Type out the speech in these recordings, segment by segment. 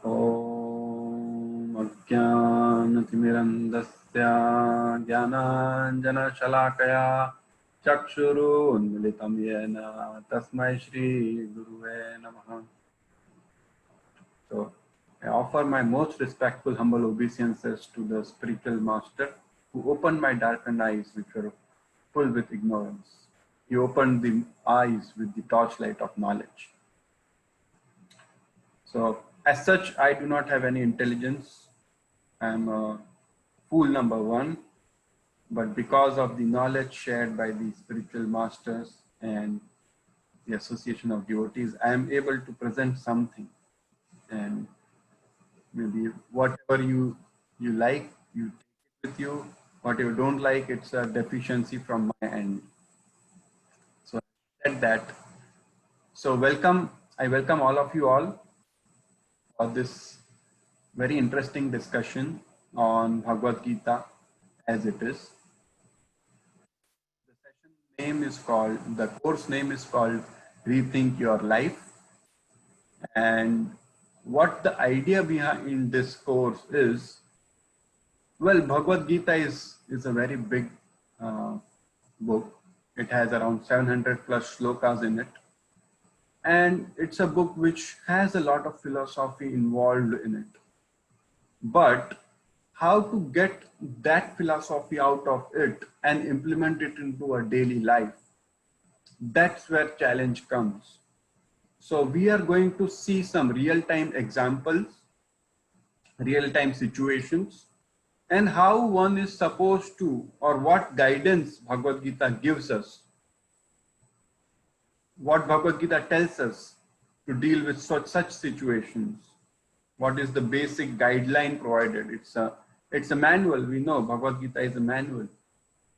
ॐ अज्ञानतिमिरन्धस्य ज्ञानाञ्जनशलाकया चक्षुरुन्मिलितं येन तस्मै श्रीगुरुवे नमः. So, I offer my most respectful, humble obeisances to the spiritual master who opened my darkened eyes, which were full with ignorance. He opened the eyes with the torchlight of knowledge. So, as such, I do not have any intelligence. I'm a fool number one, but because of the knowledge shared by the spiritual masters and the association of devotees, I am able to present something. And maybe whatever you like, you take it with you. What you don't like, it's a deficiency from my end. So I said that. So I welcome all of you all for this very interesting discussion on Bhagavad Gita as it is. The session name is called, the course name is called Rethink Your Life. And what the idea behind this course is, well, Bhagavad Gita is a very big book. It has around 700 plus shlokas in it. And it's a book which has a lot of philosophy involved in it. But how to get that philosophy out of it and implement it into our daily life, that's where challenge comes. So we are going to see some real-time examples, real-time situations, and how one is supposed to, or what guidance Bhagavad Gita gives us, what Bhagavad Gita tells us to deal with such situations. What is the basic guideline provided? It's a manual. We know Bhagavad Gita is a manual,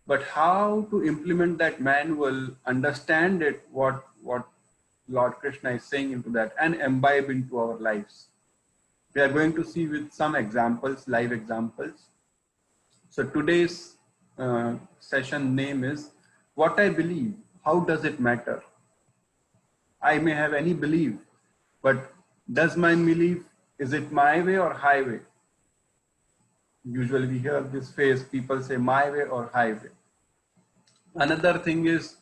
but how to implement that manual, understand it, what Lord Krishna is saying into that, and imbibe into our lives. We are going to see with some examples, live examples. So today's session name is What I Believe, How Does It Matter? I may have any belief, but does my belief, is it my way or highway? Usually we hear this phrase, people say my way or highway. Another thing is,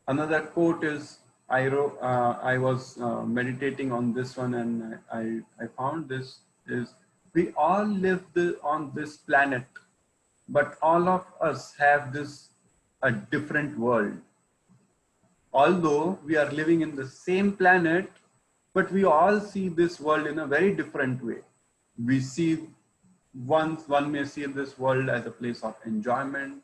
another quote is, I was meditating on this one and I found this is, we all live on this planet, but all of us have a different world. Although we are living in the same planet, but we all see this world in a very different way. We see, one may see this world as a place of enjoyment.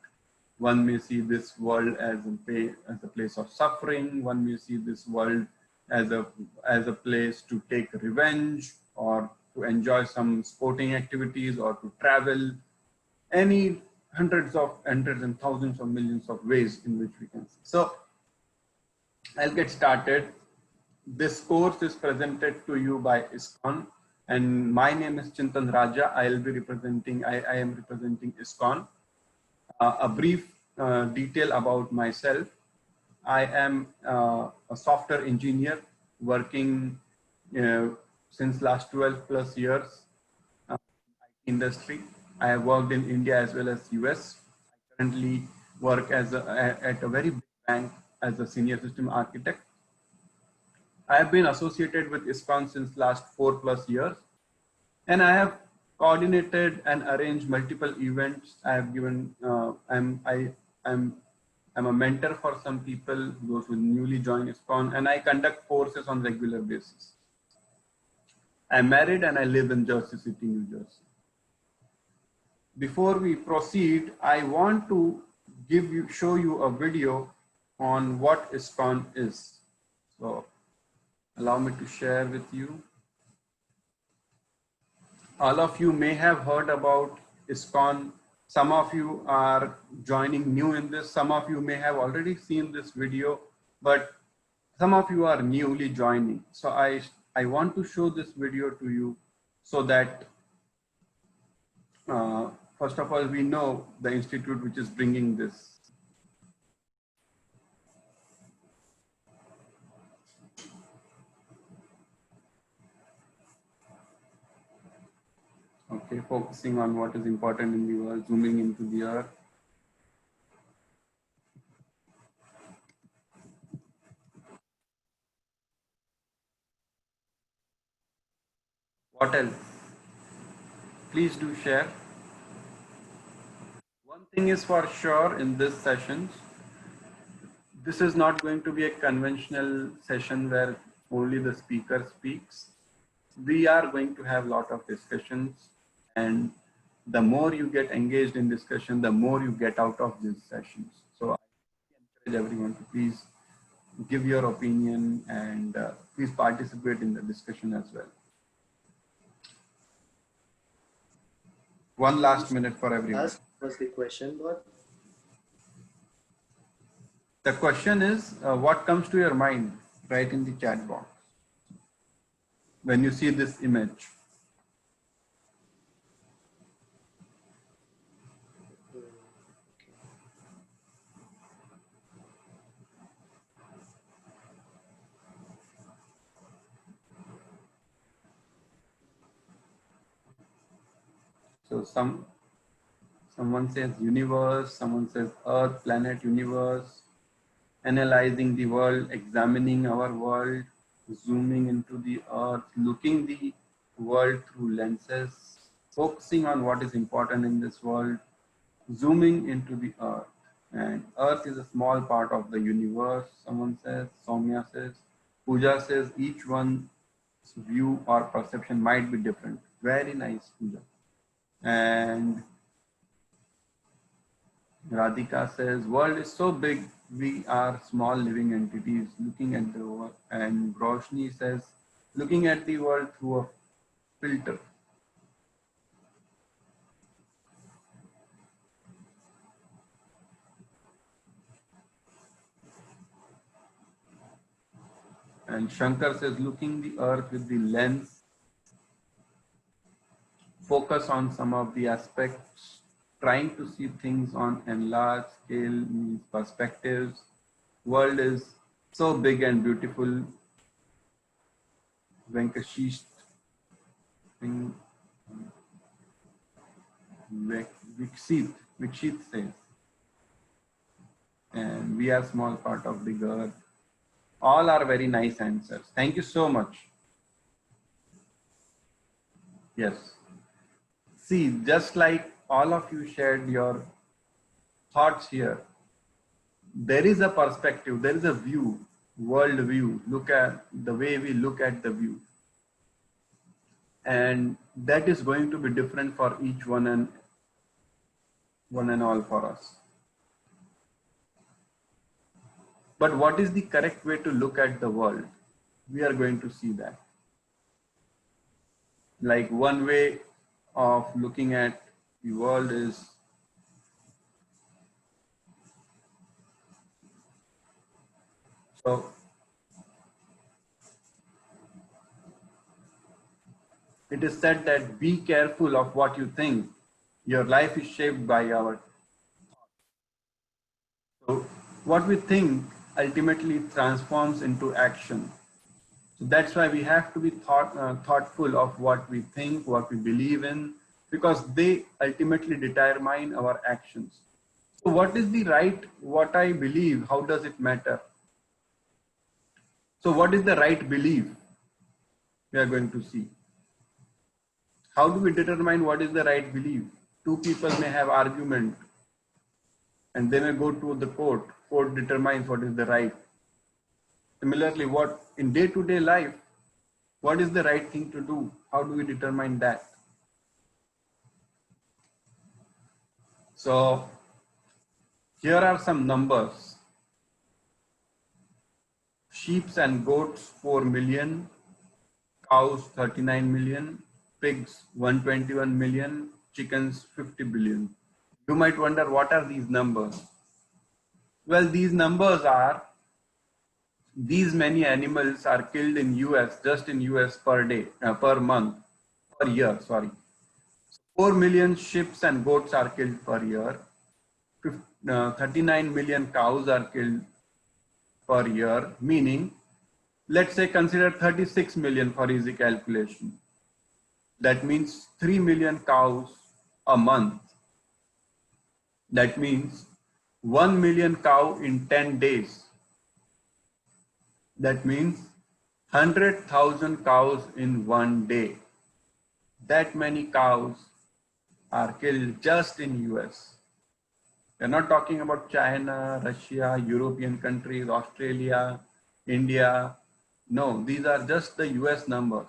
One may see this world as a place of suffering. One may see this world as a place to take revenge or to enjoy some sporting activities or to travel. Any hundreds and thousands of millions of ways in which we can see. So I'll get started. This course is presented to you by ISKCON, and my name is Chintan Raja. I am representing ISKCON. A brief detail about myself. I am a software engineer working since last 12 plus years in IT industry. I have worked in India as well as US. I currently work at a very big bank as a senior system architect. I have been associated with ISKCON since last 4 plus years, and I have coordinated and arranged multiple events. I have given, I'm a mentor for some people, those who newly join ISKCON, and I conduct courses on regular basis. I'm married and I live in Jersey City, New Jersey. Before we proceed, I want to show you a video on what ISKCON is. So allow me to share with you. All of you may have heard about ISKCON. Some of you are joining new in this. Some of you may have already seen this video, but some of you are newly joining. So I want to show this video to you so that first of all, we know the institute which is bringing this. Okay, focusing on what is important in the world, zooming into the earth. What else? Please do share. One thing is for sure in this session, this is not going to be a conventional session where only the speaker speaks. We are going to have a lot of discussions, and the more you get engaged in discussion, the more you get out of these sessions. So I encourage everyone to please give your opinion and please participate in the discussion as well. One last minute for everyone. What's the question, Bob? The question is, what comes to your mind? Write in the chat box when you see this image. So someone says universe, someone says earth, planet, universe, analyzing the world, examining our world, zooming into the earth, looking the world through lenses, focusing on what is important in this world, zooming into the earth. And earth is a small part of the universe, someone says, Soumya says. Pooja says each one's view or perception might be different. Very nice, Pooja. And Radhika says, world is so big, we are small living entities looking at the world. And Roshni says, looking at the world through a filter. And Shankar says, looking the earth with the lens, focus on some of the aspects, trying to see things on a large scale, means perspectives. World is so big and beautiful. Venkashish Vikshit says, and we are small part of the earth. All are very nice answers. Thank you so much. Yes. See, just like all of you shared your thoughts here, there is a perspective, there is a view, world view. Look at the way we look at the view. And that is going to be different for each one and all for us. But what is the correct way to look at the world? We are going to see that. Like one way of looking at the world is so it is said that be careful of what you think. Your life is shaped by our so what we think ultimately transforms into action. So that's why we have to be thoughtful of what we think, what we believe in, because they ultimately determine our actions. So what is the right, what I believe, how does it matter? So what is the right belief? We are going to see. How do we determine what is the right belief? Two people may have argument and they may go to the court. Court determines what is the right. Similarly, what in day-to-day life, what is the right thing to do? How do we determine that? So here are some numbers. Sheep and goats 4 million, cows 39 million, pigs 121 million, chickens 50 billion. You might wonder, what are these numbers? Well, these numbers are, these many animals are killed in US, just in US per day, per month, per year, sorry. 4 million sheep and goats are killed per year. 39 million cows are killed per year, meaning, let's say consider 36 million for easy calculation. That means 3 million cows a month. That means 1 million cow in 10 days. That means 100,000 cows in one day. That many cows are killed just in US. We're not talking about China, Russia, European countries, Australia, India. No, these are just the US numbers.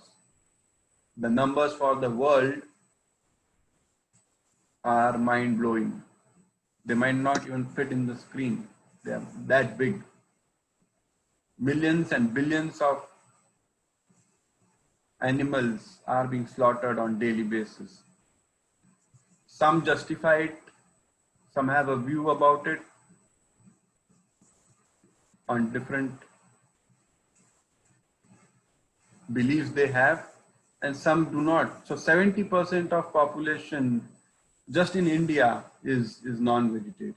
The numbers for the world are mind-blowing. They might not even fit in the screen. They are that big. Millions and billions of animals are being slaughtered on daily basis. Some justify it, some have a view about it on different beliefs they have, and some do not. So 70% of population just in India is non-vegetarian.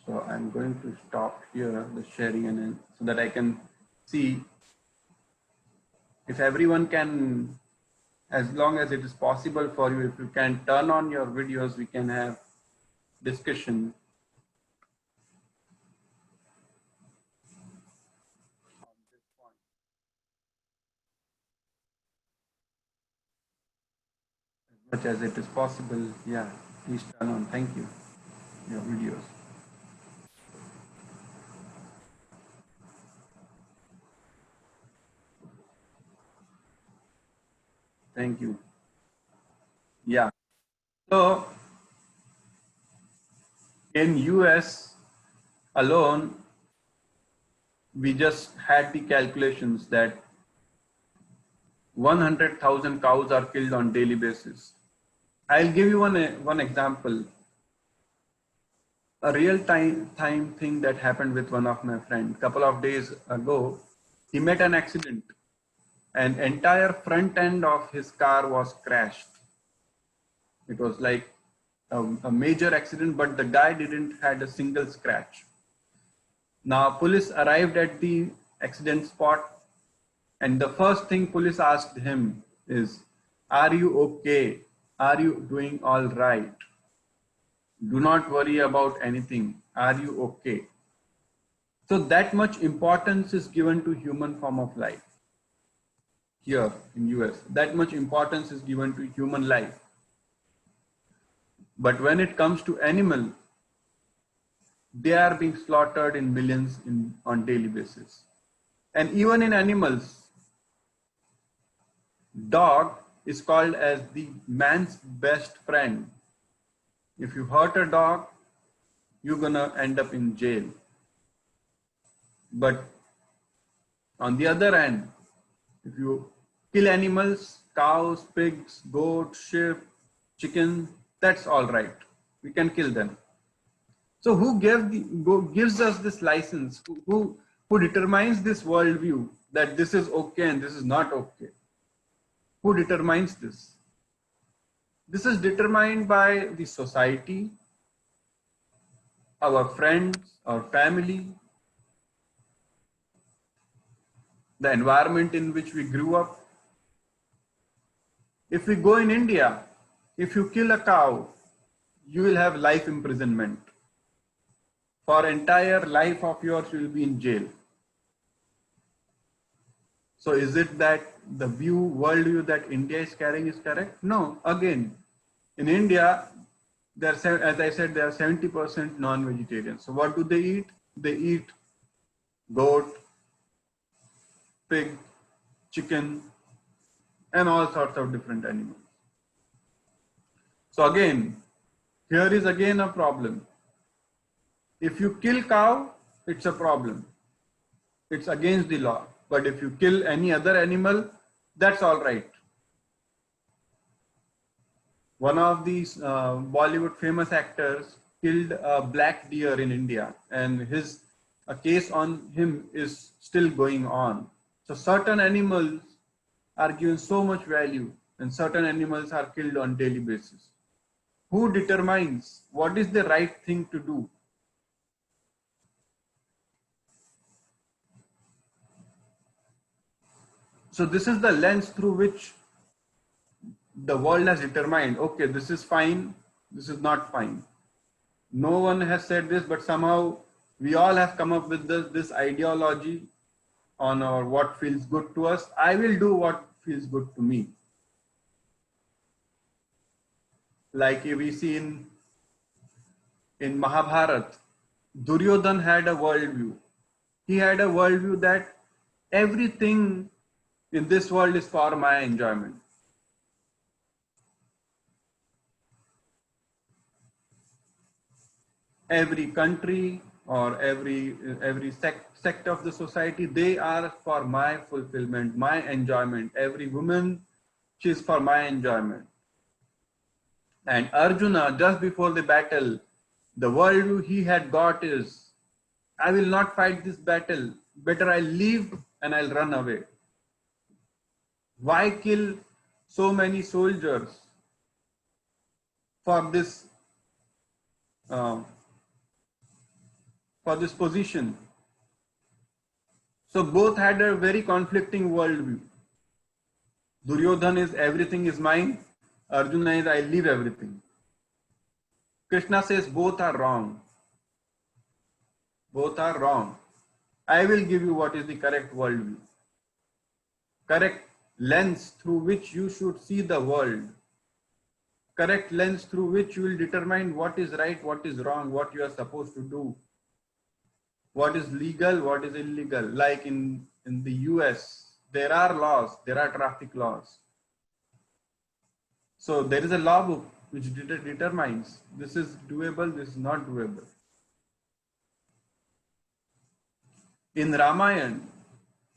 So I'm going to stop here the sharing and so that I can see if everyone can, as long as it is possible for you, if you can turn on your videos, we can have discussion. As much as it is possible, yeah, please turn on. Thank you. Your videos. Thank you. Yeah. So in US alone, we just had the calculations that 100,000 cows are killed on daily basis. I'll give you one example. A real time thing that happened with one of my friends. Couple of days ago, he met an accident and entire front end of his car was crashed. It was like a major accident, but the guy didn't had a single scratch. Now police arrived at the accident spot, and the first thing police asked him is, "Are you okay? Are you doing all right? Do not worry about anything. Are you okay?" So that much importance is given to human form of life here in US. That much importance is given to human life. But when it comes to animal, they are being slaughtered in millions on daily basis. And even in animals, dog is called as the man's best friend. If you hurt a dog, you're gonna end up in jail. But on the other hand, if you kill animals, cows, pigs, goats, sheep, chicken, that's all right. We can kill them. So who gives us this license? Who determines this worldview that this is okay and this is not okay? Who determines this? This is determined by the society, our friends, our family, the environment in which we grew up. If we go in India, if you kill a cow, you will have life imprisonment. For entire life of yours, you will be in jail. So is it that the worldview that India is carrying is correct? No. Again, in India, as I said, there are 70% non-vegetarian. So what do they eat? They eat goat, pig, chicken, and all sorts of different animals. So again, here is again a problem. If you kill cow, it's a problem. It's against the law. But if you kill any other animal, that's all right. One of these Bollywood famous actors killed a black deer in India, and a case on him is still going on. So certain animals are given so much value, and certain animals are killed on daily basis. Who determines what is the right thing to do? So this is the lens through which the world has determined, okay, this is fine, this is not fine. No one has said this, but somehow we all have come up with this ideology on our what feels good to us. I will do what feels good to me. Like we see in Mahabharata, Duryodhan had a worldview. He had a worldview that everything in this world is for my enjoyment. Every country or every sect of the society, they are for my fulfillment, my enjoyment. Every woman, she is for my enjoyment. And Arjuna, just before the battle, the worldview he had got is, I will not fight this battle. Better I leave and I'll run away. Why kill so many soldiers for this position? So both had a very conflicting worldview. Duryodhan is everything is mine. Arjuna is I leave everything. Krishna says both are wrong. Both are wrong. I will give you what is the correct worldview. Correct lens through which you should see the world. Correct lens through which you will determine what is right, what is wrong, what you are supposed to do. What is legal, what is illegal. Like in the US, there are laws, there are traffic laws. So there is a law book which determines this is doable, this is not doable. In Ramayana,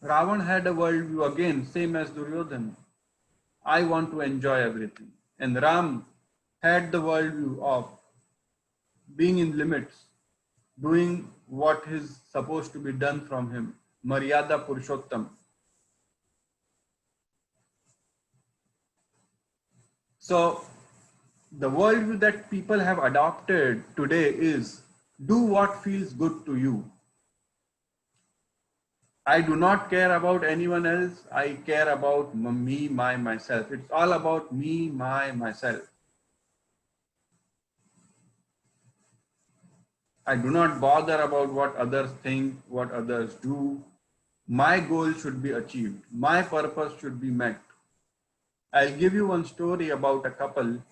Ravan had a worldview again, same as Duryodhan. I want to enjoy everything. And Ram had the worldview of being in limits, doing what is supposed to be done from him. Maryada Purushottam. So the worldview that people have adopted today is do what feels good to you. I do not care about anyone else. I care about me, myself. It's all about me, myself. I do not bother about what others think, what others do. My goal should be achieved. My purpose should be met. I'll give you one story about a couple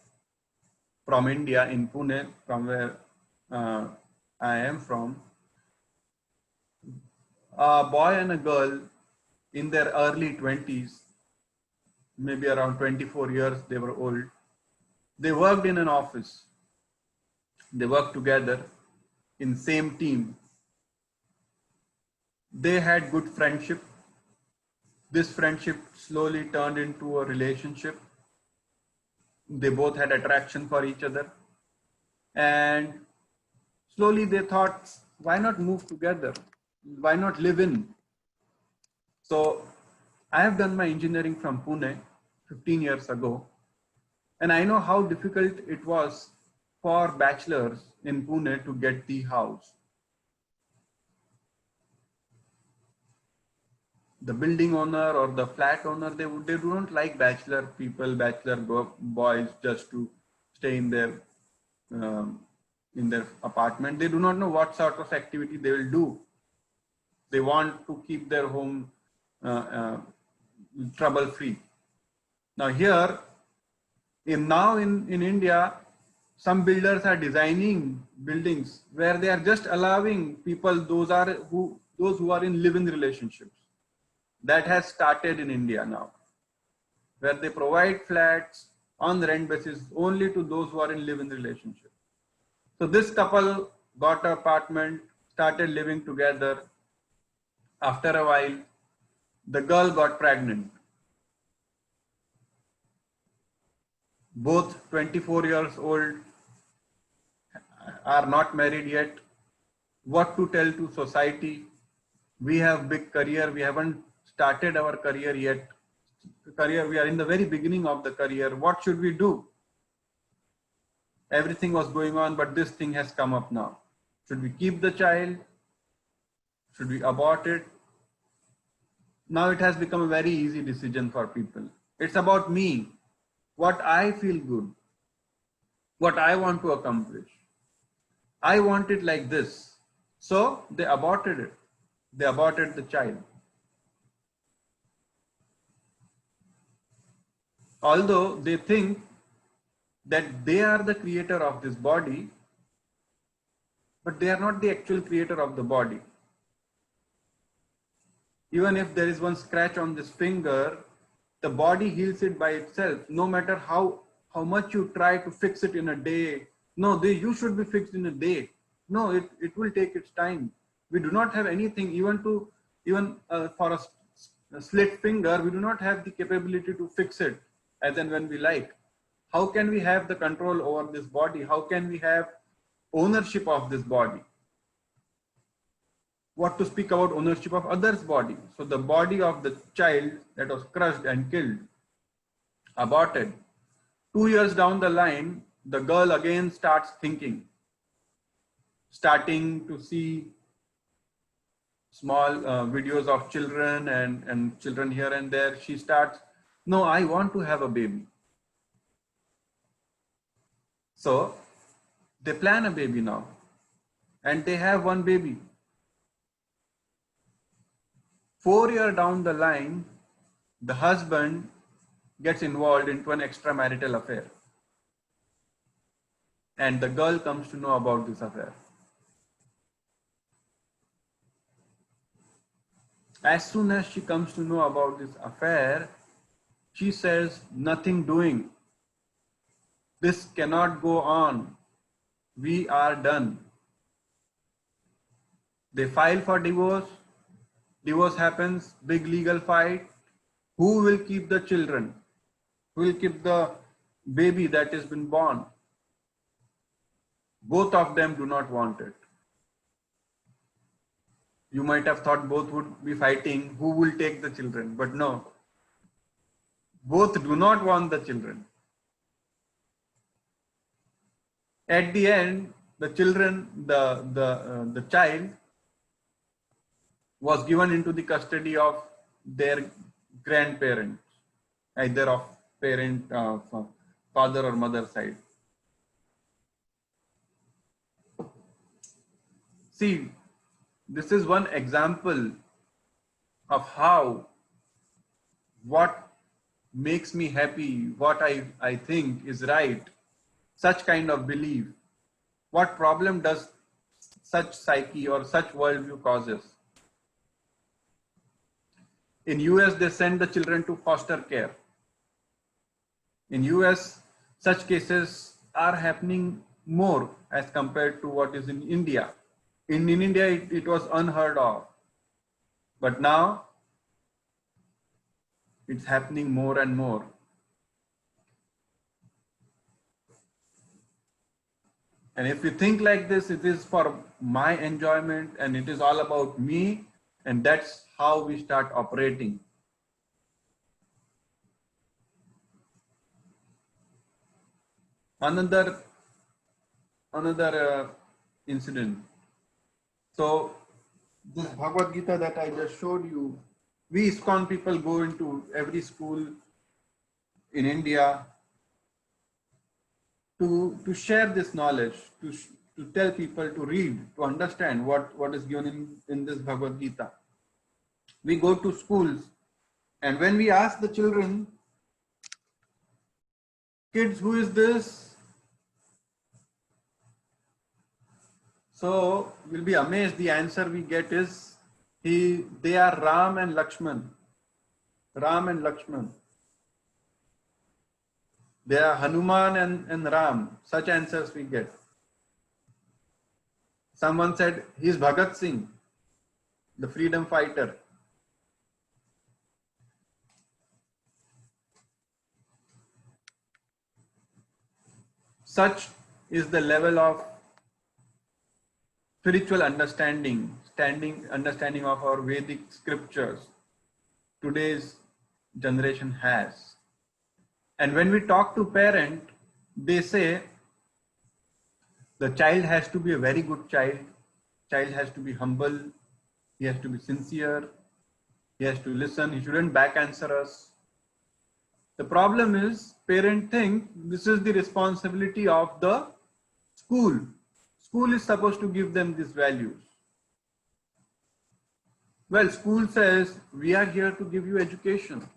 from India in Pune, from where I am from. A boy and a girl in their early 20s, maybe around 24 years they were old. They worked in an office. They worked together in same team. They had good friendship. This friendship slowly turned into a relationship. They both had attraction for each other. And slowly they thought, why not move together? Why not live in? So I have done my engineering from Pune 15 years ago. And I know how difficult it was for bachelors in Pune to get the house. The building owner or the flat owner, they do not like bachelor people, boys just to stay in their apartment. They do not know what sort of activity they will do. They want to keep their home trouble free. Now here, in India, some builders are designing buildings where they are just allowing people, those who are in live-in relationships. That has started in India now, where they provide flats on rent basis only to those who are in live-in relationship. So this couple got an apartment, started living together. After a while, the girl got pregnant. Both 24 years old, are not married yet. What to tell to society? We have big career. We haven't started our career yet. We are in the very beginning of the career. What should we do? Everything was going on, but this thing has come up now. Should we keep the child? Should we abort it? Now it has become a very easy decision for people. It's about me, what I feel good, what I want to accomplish. I want it like this. So they aborted it. They aborted the child. Although they think that they are the creator of this body, but they are not the actual creator of the body. Even if there is one scratch on this finger, the body heals it by itself, no matter how much you try to fix it in a day. No, you should be fixed in a day. No, it will take its time. We do not have anything, even for a slit finger, we do not have the capability to fix it as and when we like. How can we have the control over this body? How can we have ownership of this body? What to speak about ownership of others' body? So the body of the child that was crushed and killed, aborted. 2 years down the line, the girl again starts thinking, starting to see small videos of children and children here and there. She starts, no, I want to have a baby. So they plan a baby now and they have one baby. 4 years down the line, the husband gets involved into an extramarital affair. And the girl comes to know about this affair. As soon as she comes to know about this affair, she says, nothing doing. This cannot go on. We are done. They file for divorce. Divorce happens, big legal fight. Who will keep the children? Who will keep the baby that has been born? Both of them do not want it. You might have thought both would be fighting who will take the children, but no. Both do not want the children. At the end, the child was given into the custody of their grandparents, either of father or mother side. See, this is one example of how what makes me happy, what I think is right, such kind of belief, what problem does such psyche or such worldview causes. In US, they send the children to foster care. In US, such cases are happening more as compared to what is in India. In India, it was unheard of. But now, it's happening more and more. And if you think like this, it is for my enjoyment and it is all about me, and that's how we start operating. Another incident. So this Bhagavad Gita that I just showed you, we ISKCON people go into every school in India to share this knowledge, to tell people to read, to understand what is given in this Bhagavad Gita. We go to schools, and when we ask the children, kids, who is this? So you'll be amazed, the answer we get is, they are Ram and Lakshman. Ram and Lakshman. They are Hanuman and Ram. Such answers we get. Someone said, he's Bhagat Singh, the freedom fighter. Such is the level of spiritual understanding of our Vedic scriptures today's generation has. And when we talk to parent, they say the child has to be a very good child has to be humble, he has to be sincere, He has to listen. He shouldn't back answer us. The problem is parents think this is the responsibility of the school. School is supposed to give them these values. Well, school says we are here to give you education.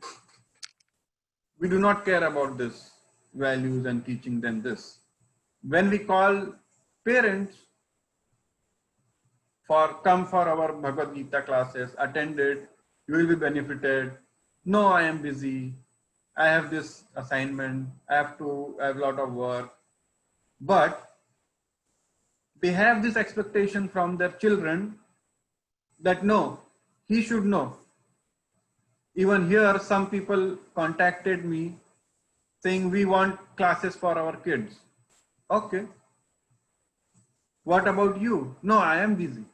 We do not care about this values and teaching them this. When we call parents come for our Bhagavad Gita classes, attended, you will be benefited. No, I am busy. I have this assignment. I have a lot of work. But they have this expectation from their children that no, he should know. Even here, some people contacted me saying we want classes for our kids. Okay. What about you? No, I am busy.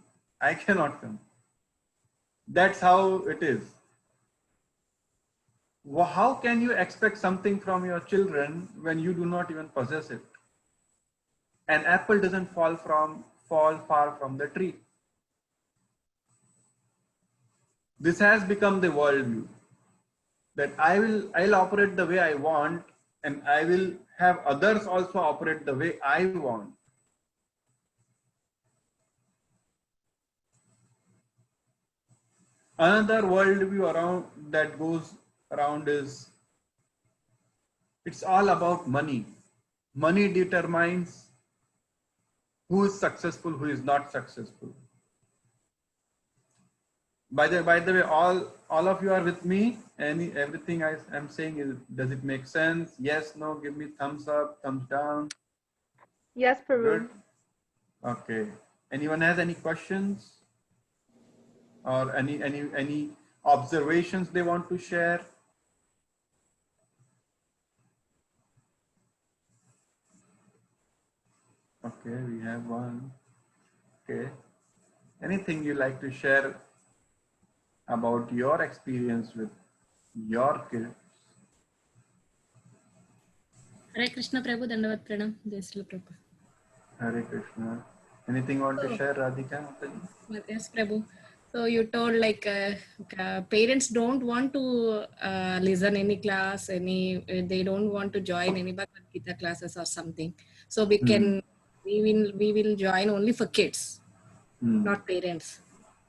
I cannot come. That's how it is. How can you expect something from your children when you do not even possess it? An apple doesn't fall far from the tree. This has become the worldview that I'll operate the way I want, and I will have others also operate the way I want. Another worldview that goes around is it's all about money. Money determines who is successful, who is not successful. By the way, all of you are with me. Everything I'm saying does it make sense? Yes, no, give me thumbs up, thumbs down. Yes, Prabhu. Good. Okay. Anyone has any questions or any observations they want to share? Okay, we have one. Okay. Anything you like to share about your experience with your kids? Hare Krishna Prabhu, Dandavat Pranam, Jai Srila Prabhu. Hare Krishna. Anything you want to share, Radhika? Yes, Prabhu. So you told like parents don't want to listen any class, they don't want to join any Bhagavad Gita classes or something. So we will join only for kids, not parents.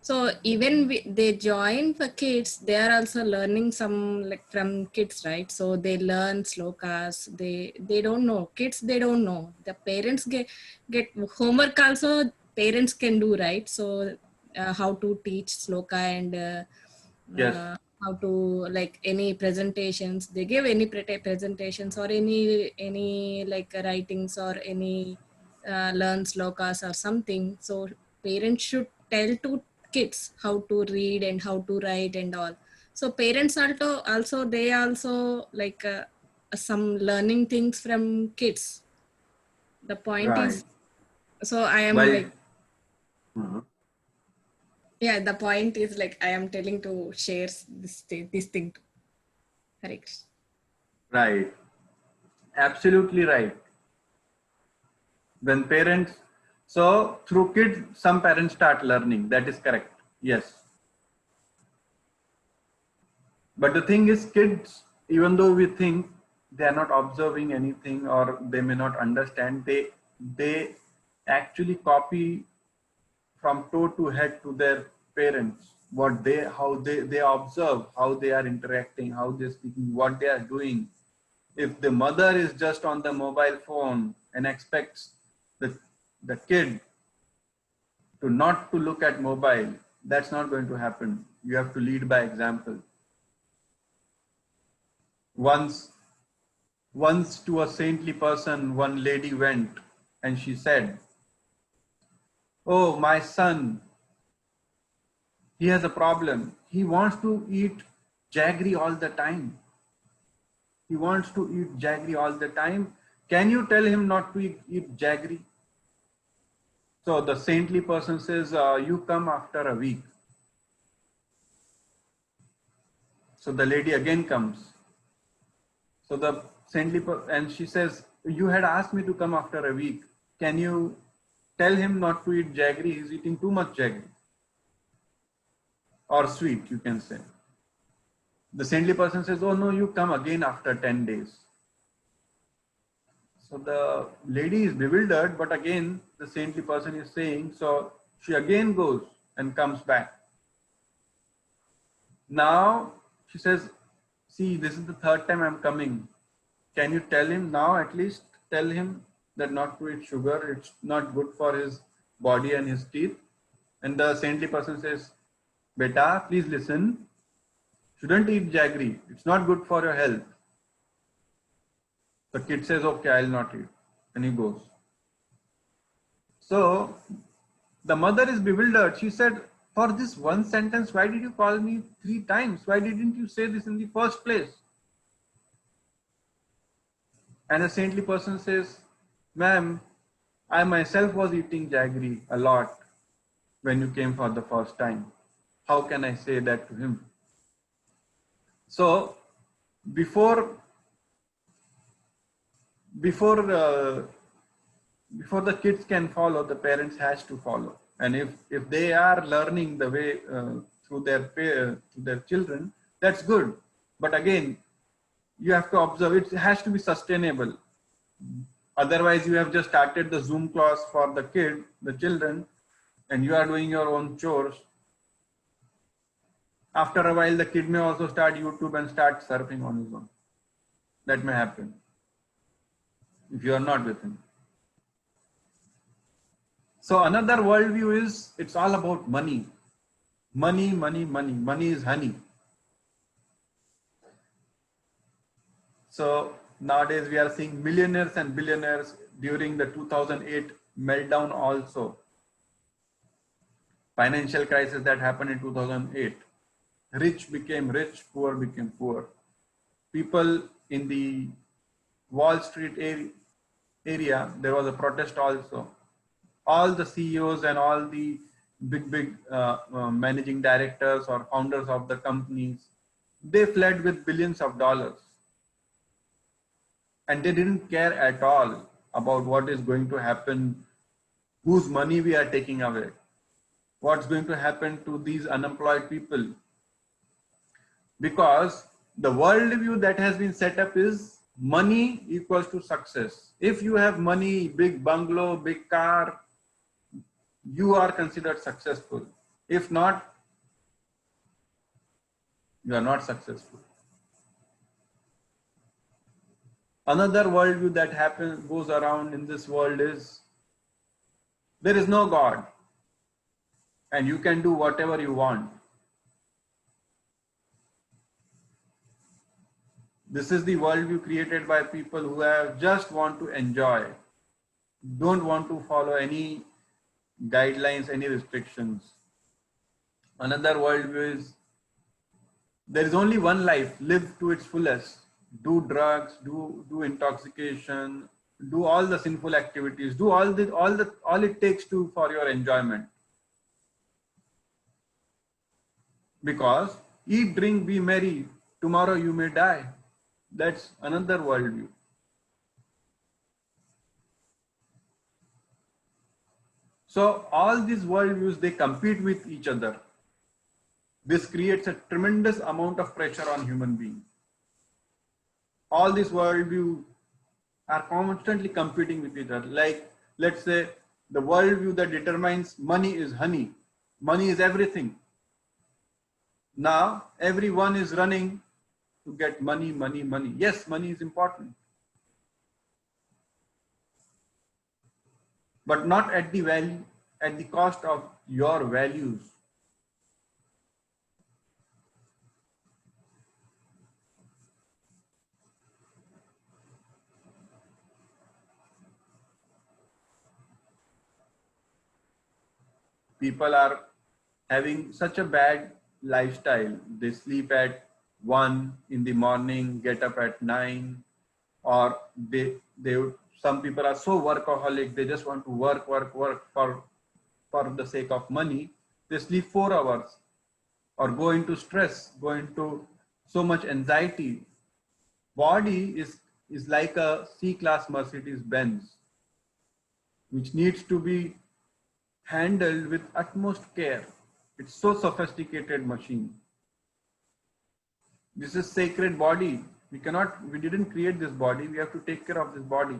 So even they join for kids, they are also learning some like from kids, right? So they learn slokas. They don't know. Kids, they don't know. The parents get homework also. Parents can do, right? So how to teach sloka and Yes. how to like any presentations. They give any presentations or any like writings or any learn slokas or something. So parents should tell to kids how to read and how to write and all. So parents also they also like some learning things from kids. The point Right. is, so I am Well, like, yeah, the point is like I am telling to share this thing. Hare Krishna. Right. Absolutely right. When parents, so through kids, some parents start learning. That is correct. Yes. But the thing is, kids, even though we think they are not observing anything or they may not understand, they actually copy from toe to head to their parents how they observe, how they are interacting, how they're speaking, what they are doing. If the mother is just on the mobile phone and expects the kid to not to look at mobile, that's not going to happen. You have to lead by example. Once to a saintly person, one lady went and she said, "Oh, my son, he has a problem. He wants to eat jaggery all the time. He wants to eat jaggery all the time. Can you tell him not to eat jaggery?" So the saintly person says, "You come after a week." So the lady again comes. So the saintly and she says, "You had asked me to come after a week. Can you tell him not to eat jaggery? He's eating too much jaggery." Or sweet, you can say. The saintly person says, oh no, you come again after 10 days. So the lady is bewildered, but again, the saintly person is saying, so she again goes and comes back. Now she says, see, this is the third time I'm coming. Can you tell him now, at least tell him that not to eat sugar, it's not good for his body and his teeth. And the saintly person says, Beta, please listen. Shouldn't eat jaggery. It's not good for your health. The kid says, okay, I'll not eat. And he goes. So the mother is bewildered. She said, for this one sentence, why did you call me 3 times? Why didn't you say this in the first place? And a saintly person says, ma'am, I myself was eating jaggery a lot when you came for the first time. How can I say that to him? So before the kids can follow, the parents has to follow. And if they are learning the way through their children, that's good. But again, you have to observe, it has to be sustainable. Otherwise, you have just started the Zoom class for the children, and you are doing your own chores. After a while, the kid may also start YouTube and start surfing on his own. That may happen if you are not with him. So another worldview is, it's all about money. Money, money, money. Money is honey. So nowadays we are seeing millionaires and billionaires during the 2008 meltdown also. Financial crisis that happened in 2008. Rich became rich, poor became poor. People in the Wall Street area, there was a protest also. All the CEOs and all the big managing directors or founders of the companies, they fled with billions of dollars. And they didn't care at all about what is going to happen, whose money we are taking away, what's going to happen to these unemployed people. Because the worldview that has been set up is money equals to success. If you have money, big bungalow, big car, you are considered successful. If not, you are not successful. Another worldview that goes around in this world is, there is no God and you can do whatever you want. This is the worldview created by people who just want to enjoy, don't want to follow any guidelines, any restrictions. Another worldview is, there is only one life, live to its fullest. Do drugs, do intoxication, do all the sinful activities, do all it takes for your enjoyment. Because eat, drink, be merry, tomorrow you may die. That's another worldview. So all these worldviews, they compete with each other. This creates a tremendous amount of pressure on human beings. All these worldviews are constantly competing with each other. Like, let's say, the worldview that determines money is honey. Money is everything. Now, everyone is running to get money, money, money. Yes, money is important. But not at the cost of your values. People are having such a bad lifestyle. They sleep at 1 in the morning, get up at 9, or some people are so workaholic, they just want to work for the sake of money. They sleep 4 hours or go into stress, go into so much anxiety. Body is like a C-class Mercedes Benz, which needs to be handled with utmost care. It's so sophisticated machine. This is sacred body. We didn't create this body. We have to take care of this body.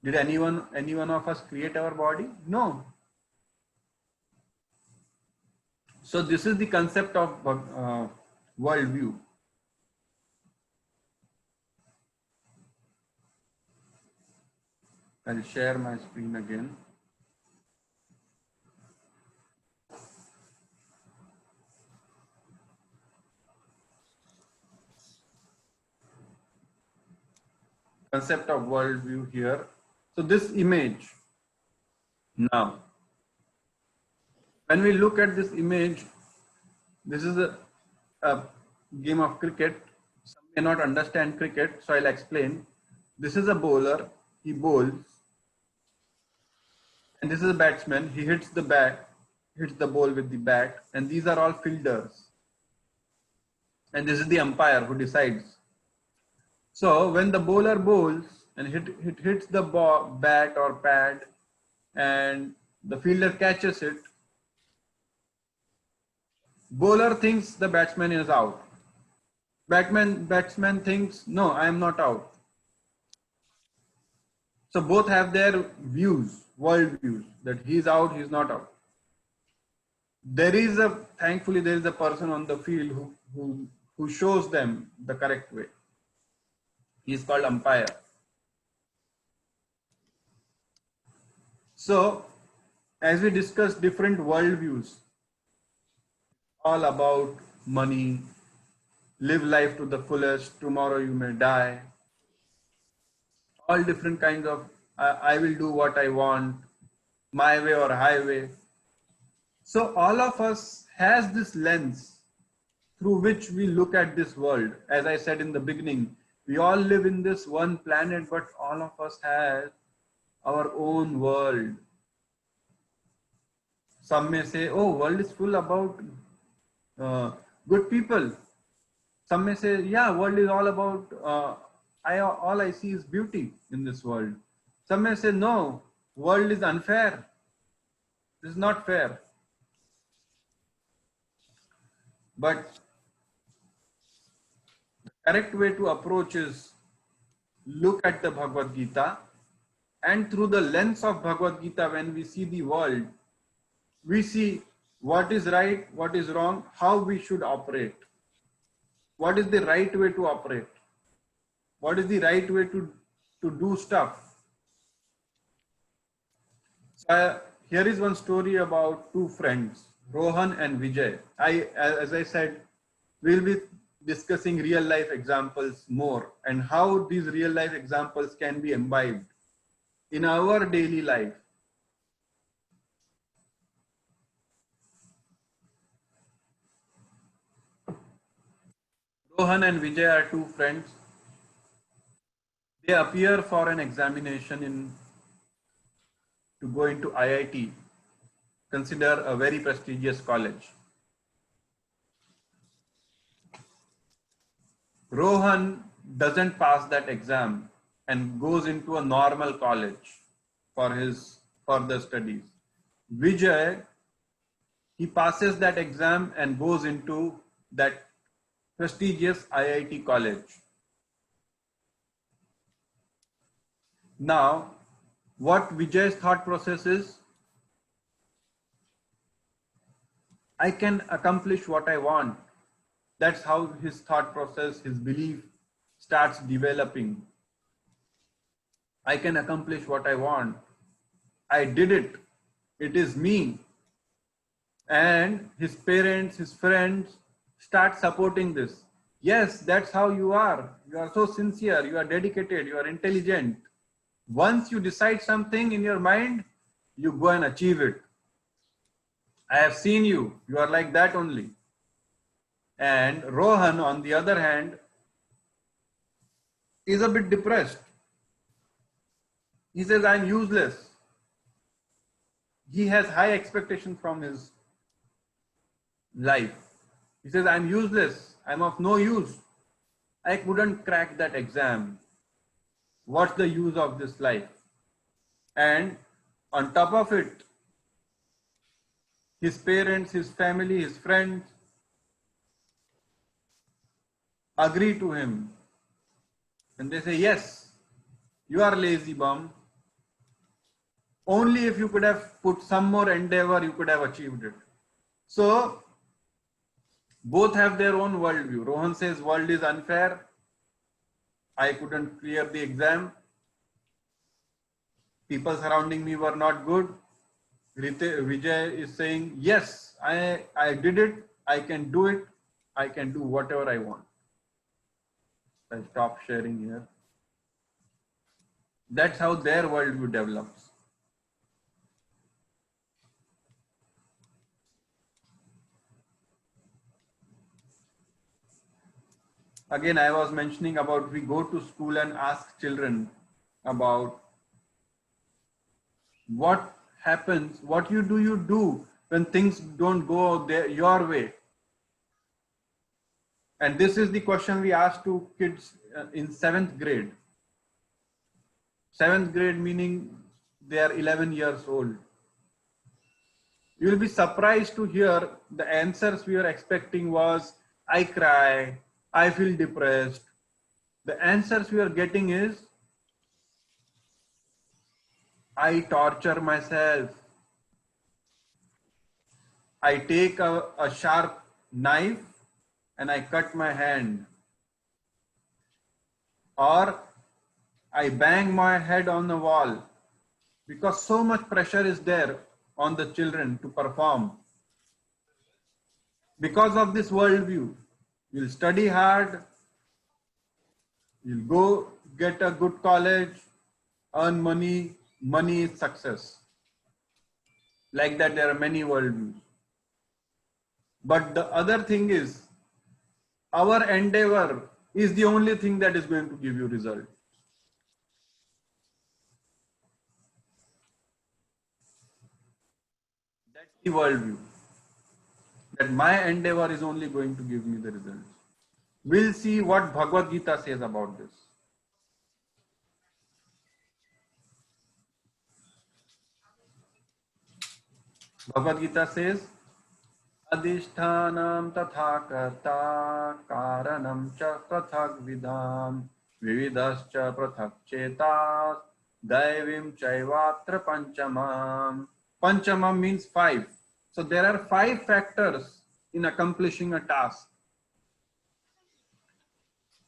Did any one of us create our body? No. So this is the concept of worldview. I'll share my screen again. Concept of worldview here. So this image, now, when we look at this image, this is a game of cricket. Some may not understand cricket, so I'll explain. This is a bowler, he bowls. And this is a batsman, he hits the ball with the bat, and these are all fielders. And this is the umpire who decides. So when the bowler bowls and hits the bat or pad, and the fielder catches it, bowler thinks the batsman is out. Batsman thinks, no, I am not out. So both have their views, world views, that he's out, he's not out. Thankfully there is a person on the field who shows them the correct way. He is called umpire. So as we discussed different worldviews, all about money, live life to the fullest, tomorrow you may die, all different kinds of, I will do what I want, my way or highway. So all of us has this lens through which we look at this world. As I said in the beginning, we all live in this one planet, but all of us have our own world. Some may say, oh, world is full about good people. Some may say, yeah, world is all about, all I see is beauty in this world. Some may say, no, world is unfair. This is not fair. But the correct way to approach is look at the Bhagavad Gita, and through the lens of Bhagavad Gita, when we see the world, we see what is right, what is wrong, how we should operate. What is the right way to operate? What is the right way to do stuff? So, here is one story about two friends, Rohan and Vijay. As I said, we'll be discussing real life examples more and how these real life examples can be imbibed in our daily life. Rohan and Vijay are two friends. They appear for an examination to go into IIT, consider a very prestigious college. Rohan doesn't pass that exam and goes into a normal college for his further studies. Vijay, he passes that exam and goes into that prestigious IIT college. Now, what Vijay's thought process is, I can accomplish what I want. That's how his thought process, his belief starts developing. I can accomplish what I want. I did it. It is me. And his parents, his friends start supporting this. Yes, that's how you are. You are so sincere. You are dedicated. You are intelligent. Once you decide something in your mind, you go and achieve it. I have seen you. You are like that only. And Rohan, on the other hand, is a bit depressed. He says, I'm useless. He has high expectations from his life. He says, I'm useless. I'm of no use. I couldn't crack that exam. What's the use of this life? And on top of it, his parents, his family, his friends, agree to him. And they say, yes, you are lazy bum. Only if you could have put some more endeavor, you could have achieved it. So both have their own worldview. Rohan says world is unfair. I couldn't clear the exam. People surrounding me were not good. Vijay is saying, yes, I did it. I can do it. I can do whatever I want. I'll stop sharing here. That's how their worldview develops. Again, I was mentioning about we go to school and ask children about what happens, what you do when things don't go your way. And this is the question we ask to kids in 7th grade. 7th grade meaning they are 11 years old. You will be surprised to hear the answers we were expecting was, I cry, I feel depressed. The answers we are getting is, I torture myself. I take a sharp knife and I cut my hand. Or I bang my head on the wall, because so much pressure is there on the children to perform. Because of this worldview, you'll study hard, you'll go get a good college, earn money, money is success. Like that, there are many worldviews. But the other thing is, our endeavor is the only thing that is going to give you result. That's the worldview. That my endeavor is only going to give me the results. We'll see what Bhagavad Gita says about this. Bhagavad Gita says, Adhishthanam tatha karta karanam cha prathak vidham vividascha prathak chetas daivim chaivatra panchamam. Panchamam means 5. So there are 5 factors in accomplishing a task.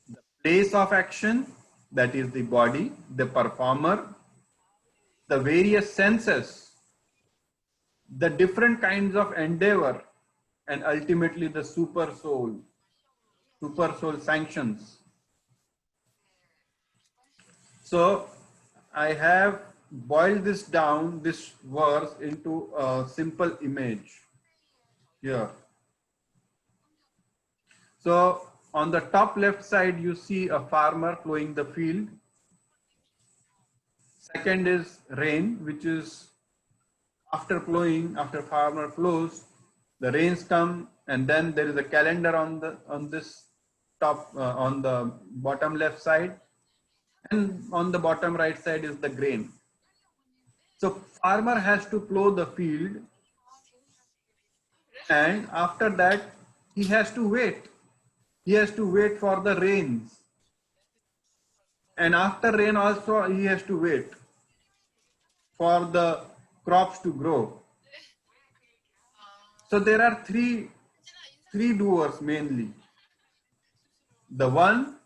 The place of action, that is the body, the performer, the various senses, the different kinds of endeavor, and ultimately the super soul sanctions. So I have boiled this down, this verse, into a simple image here. So on the top left side, you see a farmer plowing the field. Second is rain, which is after plowing, after farmer plows, the rains come, and then there is a calendar on this top on the bottom left side, and on the bottom right side is the grain. So farmer has to plow the field, and after that he has to wait. He has to wait for the rains, and after rain also he has to wait for the crops to grow. So there are three doers mainly. The one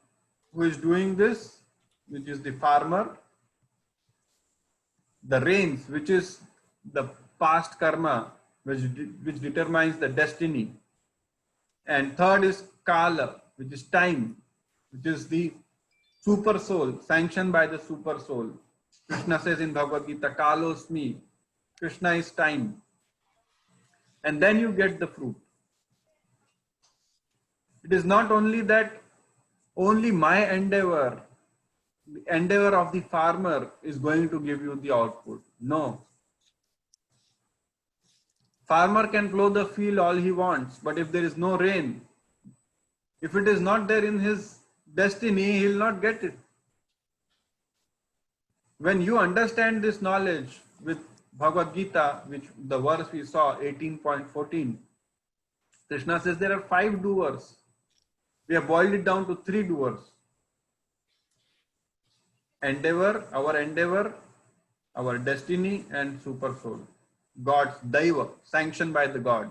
who is doing this, which is the farmer. The rains, which is the past karma, which determines the destiny. And third is kala, which is time, which is the super soul, sanctioned by the super soul. Krishna says in Bhagavad Gita, Kalosmi, Krishna is time. And then you get the fruit. It is not only that only my endeavor, the endeavor of the farmer is going to give you the output. No. Farmer can plow the field all he wants, but if there is no rain, if it is not there in his destiny, he will not get it. When you understand this knowledge with Bhagavad Gita, which the verse we saw, 18.14, Krishna says there are 5 doers. We have boiled it down to 3 doers. Endeavor, our destiny, and super soul. God's daiva, sanctioned by the God.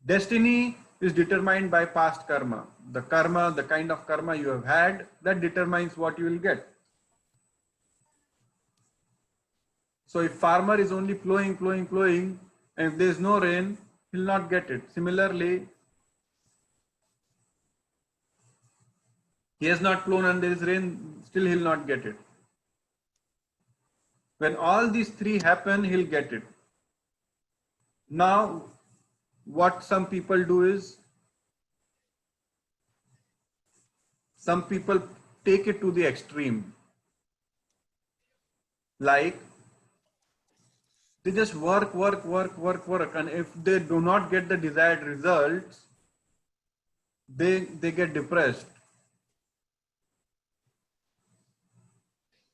Destiny is determined by past karma. The karma, the kind of karma you have had, that determines what you will get. So if farmer is only plowing, and if there is no rain, he'll not get it. Similarly, he has not plown and there is rain, still he'll not get it. When all these 3 happen, he'll get it. Now, what some people do is, some people take it to the extreme. Like, they just work, and if they do not get the desired results, they get depressed.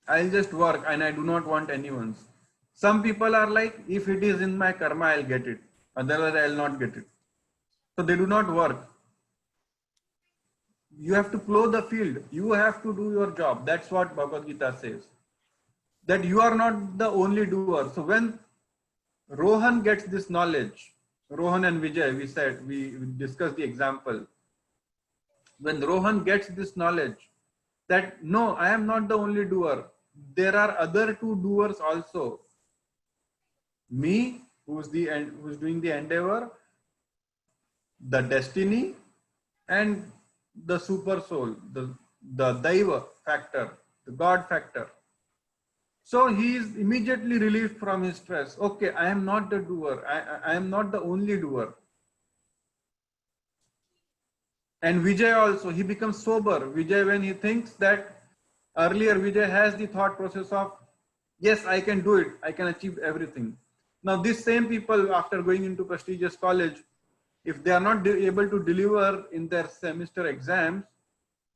I'll just work and I do not want anyone's. Some people are like, if it is in my karma, I'll get it. Otherwise, I'll not get it. So they do not work. You have to plow the field. You have to do your job. That's what Bhagavad Gita says. That you are not the only doer. So when Rohan gets this knowledge, Rohan and Vijay, we discussed the example. When Rohan gets this knowledge, that no, I am not the only doer. There are other 2 doers also. Me, who's doing the endeavor, the destiny, and the super soul, the daiva factor, the God factor. So he is immediately relieved from his stress. Okay, I am not the doer. I am not the only doer. And Vijay also, he becomes sober. Vijay, when he thinks that, earlier Vijay has the thought process of, yes, I can do it. I can achieve everything. Now, these same people, after going into prestigious college, if they are not able to deliver in their semester exams,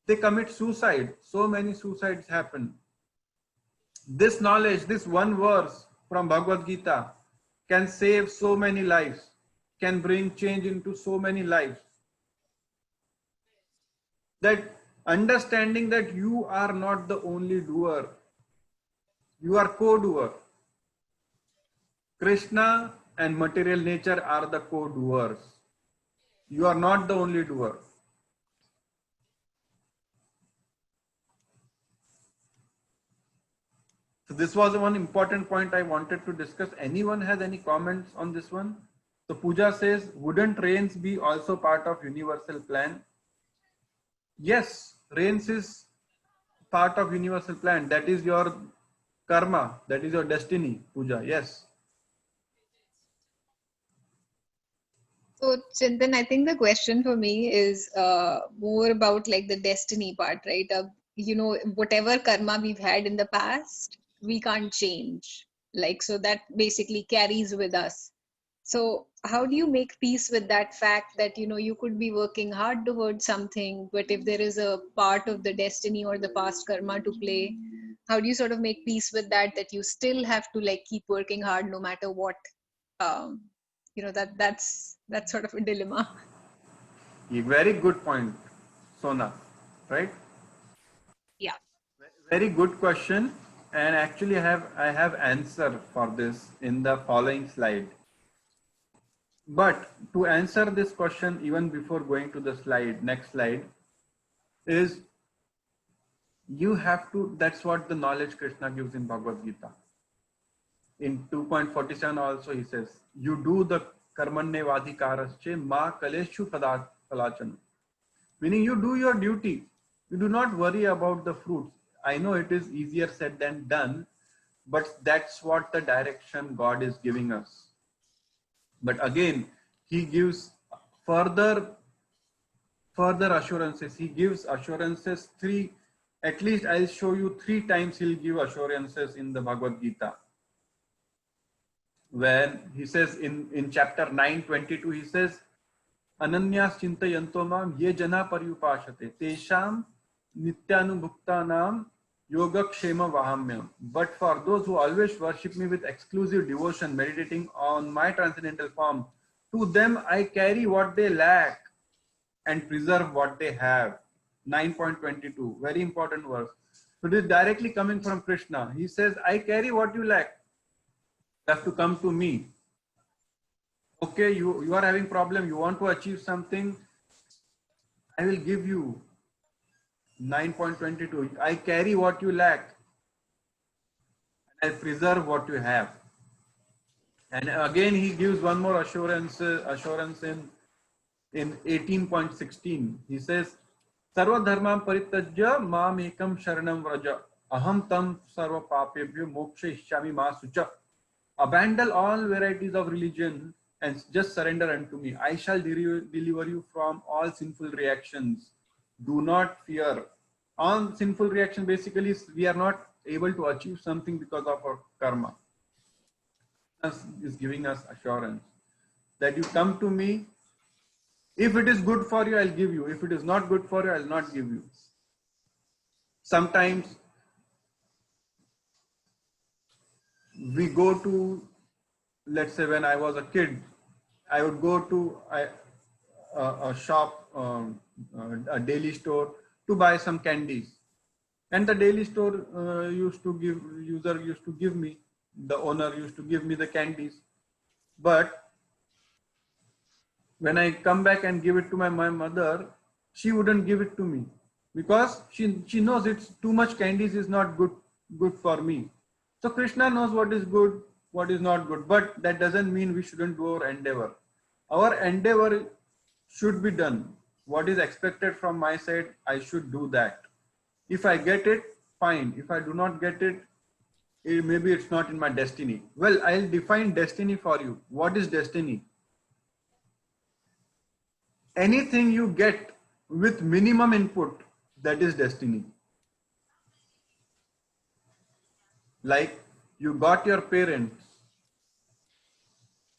they commit suicide. So many suicides happen. This knowledge, this one verse from Bhagavad Gita can save so many lives, can bring change into so many lives. That understanding that you are not the only doer, you are co-doer. Krishna and material nature are the co-doers. You are not the only doer. So this was one important point I wanted to discuss. Anyone has any comments on this one? So Pooja says, wouldn't rains be also part of universal plan? Yes, rains is part of universal plan. That is your karma. That is your destiny, Pooja. Yes. So, Chintan, I think the question for me is more about like the destiny part, right? Whatever karma we've had in the past, we can't change. Like, so that basically carries with us. So how do you make peace with that fact that, you could be working hard towards something, but if there is a part of the destiny or the past karma to play, how do you sort of make peace with that you still have to like keep working hard no matter what? That's sort of a dilemma. A very good point, Sona, right? Yeah. Very good question. And actually I have answer for this in the following slide. But to answer this question, even before going to the slide, next slide, is you have to, that's what the knowledge Krishna gives in Bhagavad Gita. In 2.47 also he says, you do the karmanne vadhikarasche ma kaleshu palachan. Meaning you do your duty. You do not worry about the fruits. I know it is easier said than done, but that's what the direction God is giving us. But again, he gives further assurances. He gives assurances at least I'll show you 3 times he'll give assurances in the Bhagavad Gita. When he says in chapter 9:22, he says, Ananyas chintayanto mam ye jana paryupashate tesham nityanubhuktanam yogakshema vahamyam. But for those who always worship me with exclusive devotion, meditating on my transcendental form, To them, I carry what they lack and preserve what they have. 9.22, very important verse. So this is directly coming from Krishna. He says, I carry what you lack. You have to come to me. Okay, you are having problem. You want to achieve something. I will give you. 9.22. I carry what you lack. I preserve what you have. And again, he gives one more assurance in 18.16. He says, Sarva dharmam paritajya mam ekam sharanam vraja. Aham tam sarva papebhyo moksha ishyami ma sucha. Abandon all varieties of religion and just surrender unto me. I shall deliver you from all sinful reactions. Do not fear. All sinful reaction basically is we are not able to achieve something because of our karma. Is giving us assurance that you come to me. If it is good for you, I'll give you. If it is not good for you, I'll not give you. Sometimes we go to, let's say when I was a kid, I would go to a shop, a daily store to buy some candies. And the daily store used to give me, the owner used to give me the candies. But when I come back and give it to my mother, she wouldn't give it to me because she knows it's too much candies is not good for me. So Krishna knows what is good, what is not good, but that doesn't mean we shouldn't do our endeavor. Our endeavor should be done. What is expected from my side, I should do that. If I get it, fine. If I do not get it, maybe it's not in my destiny. Well, I'll define destiny for you. What is destiny? Anything you get with minimum input, that is destiny. Like you got your parents,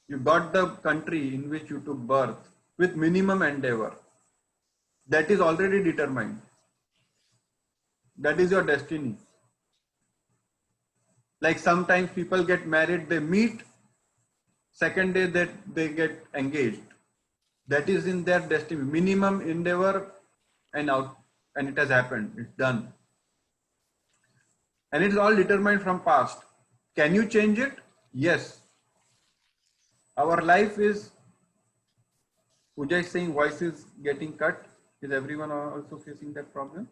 you got the country in which you took birth with minimum endeavor. That is already determined. That is your destiny. Like sometimes people get married, they meet, second day that they get engaged. That is in their destiny, minimum endeavor and it has happened, it's done. And it's all determined from past. Can you change it? Yes. Our life is, Pooja is saying voice is getting cut. Is everyone also facing that problem?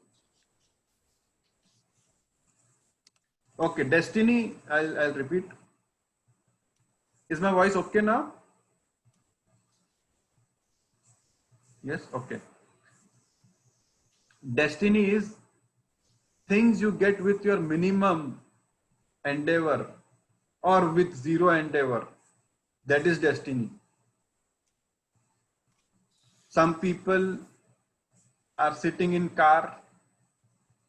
Okay, destiny, I'll repeat. Is my voice okay now? Yes, okay. Destiny is things you get with your minimum endeavor or with zero endeavor. That is destiny. Some people are sitting in car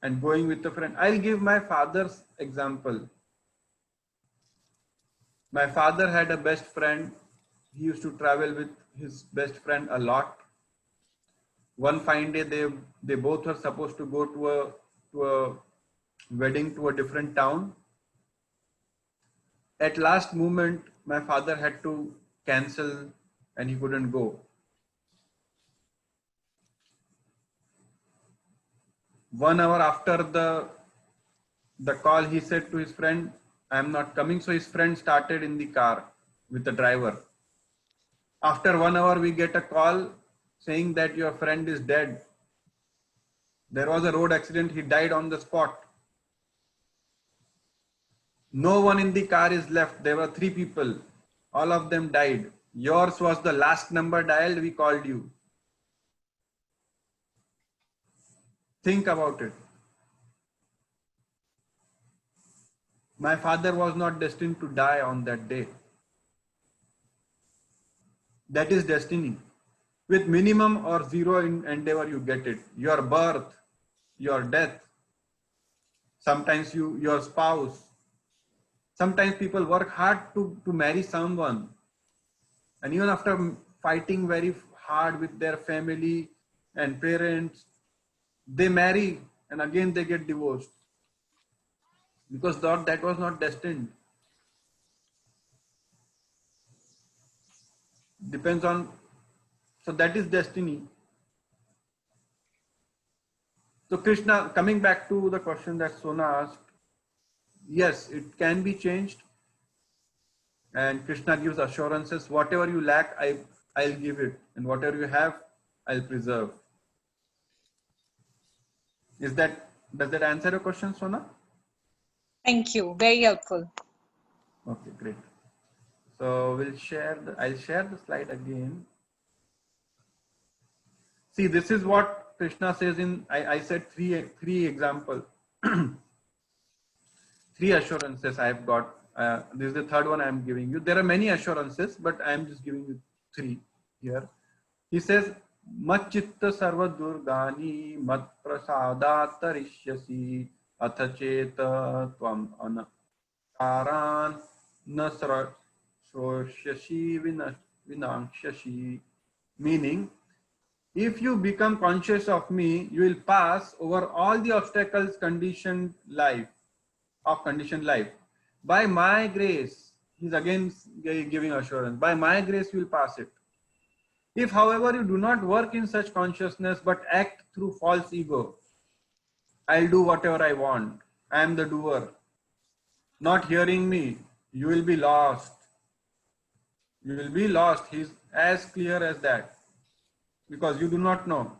and going with a friend. I'll give my father's example. My father had a best friend. He used to travel with his best friend a lot. One fine day, they both were supposed to go to a wedding to a different town. At last moment, my father had to cancel and he couldn't go. 1 hour after the call, he said to his friend, I am not coming. So his friend started in the car with the driver. After 1 hour, we get a call saying that your friend is dead. There was a road accident. He died on the spot. No one in the car is left. There were 3 people. All of them died. Yours was the last number dialed. We called you. Think about it. My father was not destined to die on that day. That is destiny. With minimum or zero endeavor, you get it. Your birth, your death, sometimes your spouse. Sometimes people work hard to marry someone. And even after fighting very hard with their family and parents, they marry and again they get divorced. Because that was not destined. Depends on, so that is destiny. So Krishna, coming back to the question that Sona asked, yes, it can be changed. And Krishna gives assurances, whatever you lack, I'll give it. And whatever you have, I'll preserve. Does that answer your question, Sona? Thank you. Very helpful. Okay, great. So I'll share the slide again. See, this is what Krishna says I said three example, three assurances I've got. This is the third one I'm giving you. There are many assurances, but I'm just giving you three here. He says, Mat chitta sarva durgani mat prasadat tarishyasi atha cheta tvam anakaran nasra shosyashi vinangshashi. Meaning, if you become conscious of me, you will pass over all the obstacles conditioned life. By my grace, he's again giving assurance. By my grace, you will pass it. If, however, you do not work in such consciousness but act through false ego, I'll do whatever I want. I am the doer. Not hearing me, you will be lost. You will be lost. He's as clear as that. Because you do not know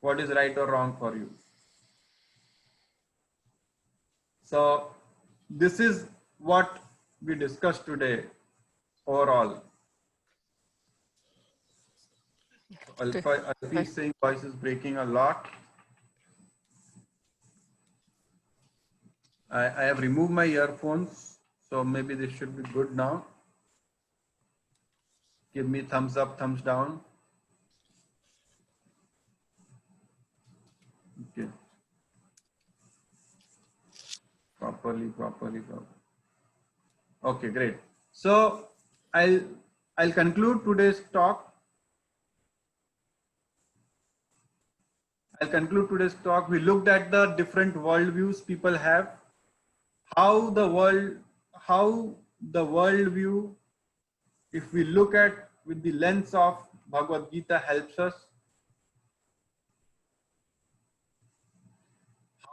what is right or wrong for you. So this is what we discussed today overall. Alpi is saying voice is breaking a lot. I have removed my earphones, so maybe this should be good now. Give me thumbs up, thumbs down. Okay. Properly. Okay, great. So I'll conclude today's talk. We looked at the different worldviews people have, how the worldview, if we look at with the lens of Bhagavad Gita, helps us.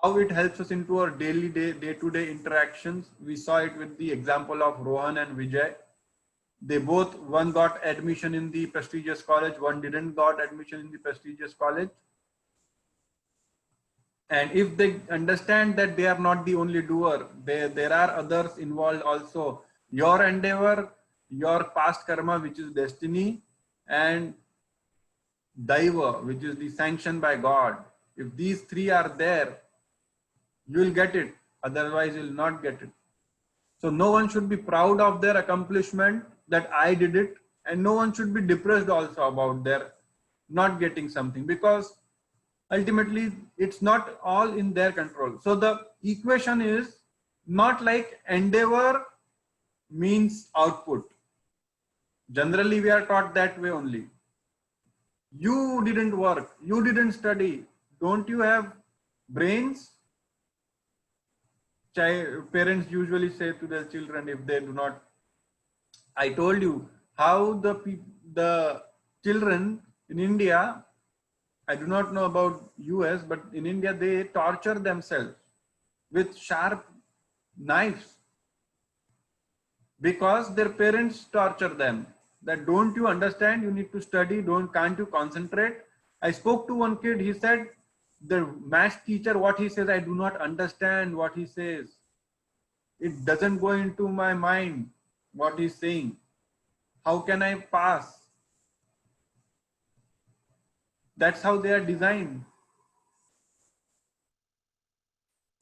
How it helps us into our daily day-to-day interactions. We saw it with the example of Rohan and Vijay. One got admission in the prestigious college, one didn't got admission in the prestigious college. And if they understand that they are not the only doer, there are others involved also. Your endeavor, your past karma, which is destiny, and Daiva, which is the sanction by God. If these three are there, you will get it. Otherwise, you will not get it. So no one should be proud of their accomplishment that I did it. And no one should be depressed also about their not getting something, because ultimately it's not all in their control. So the equation is not like endeavor means output. Generally, we are taught that way only. You didn't work, you didn't study. Don't you have brains? Parents usually say to their children if they do not. I told you how the children in India, I do not know about US, but in India they torture themselves with sharp knives because their parents torture them. That don't you understand? You need to study. Can't you concentrate? I spoke to one kid. He said, the math teacher, what he says, I do not understand what he says. It doesn't go into my mind what he's saying. How can I pass? That's how they are designed.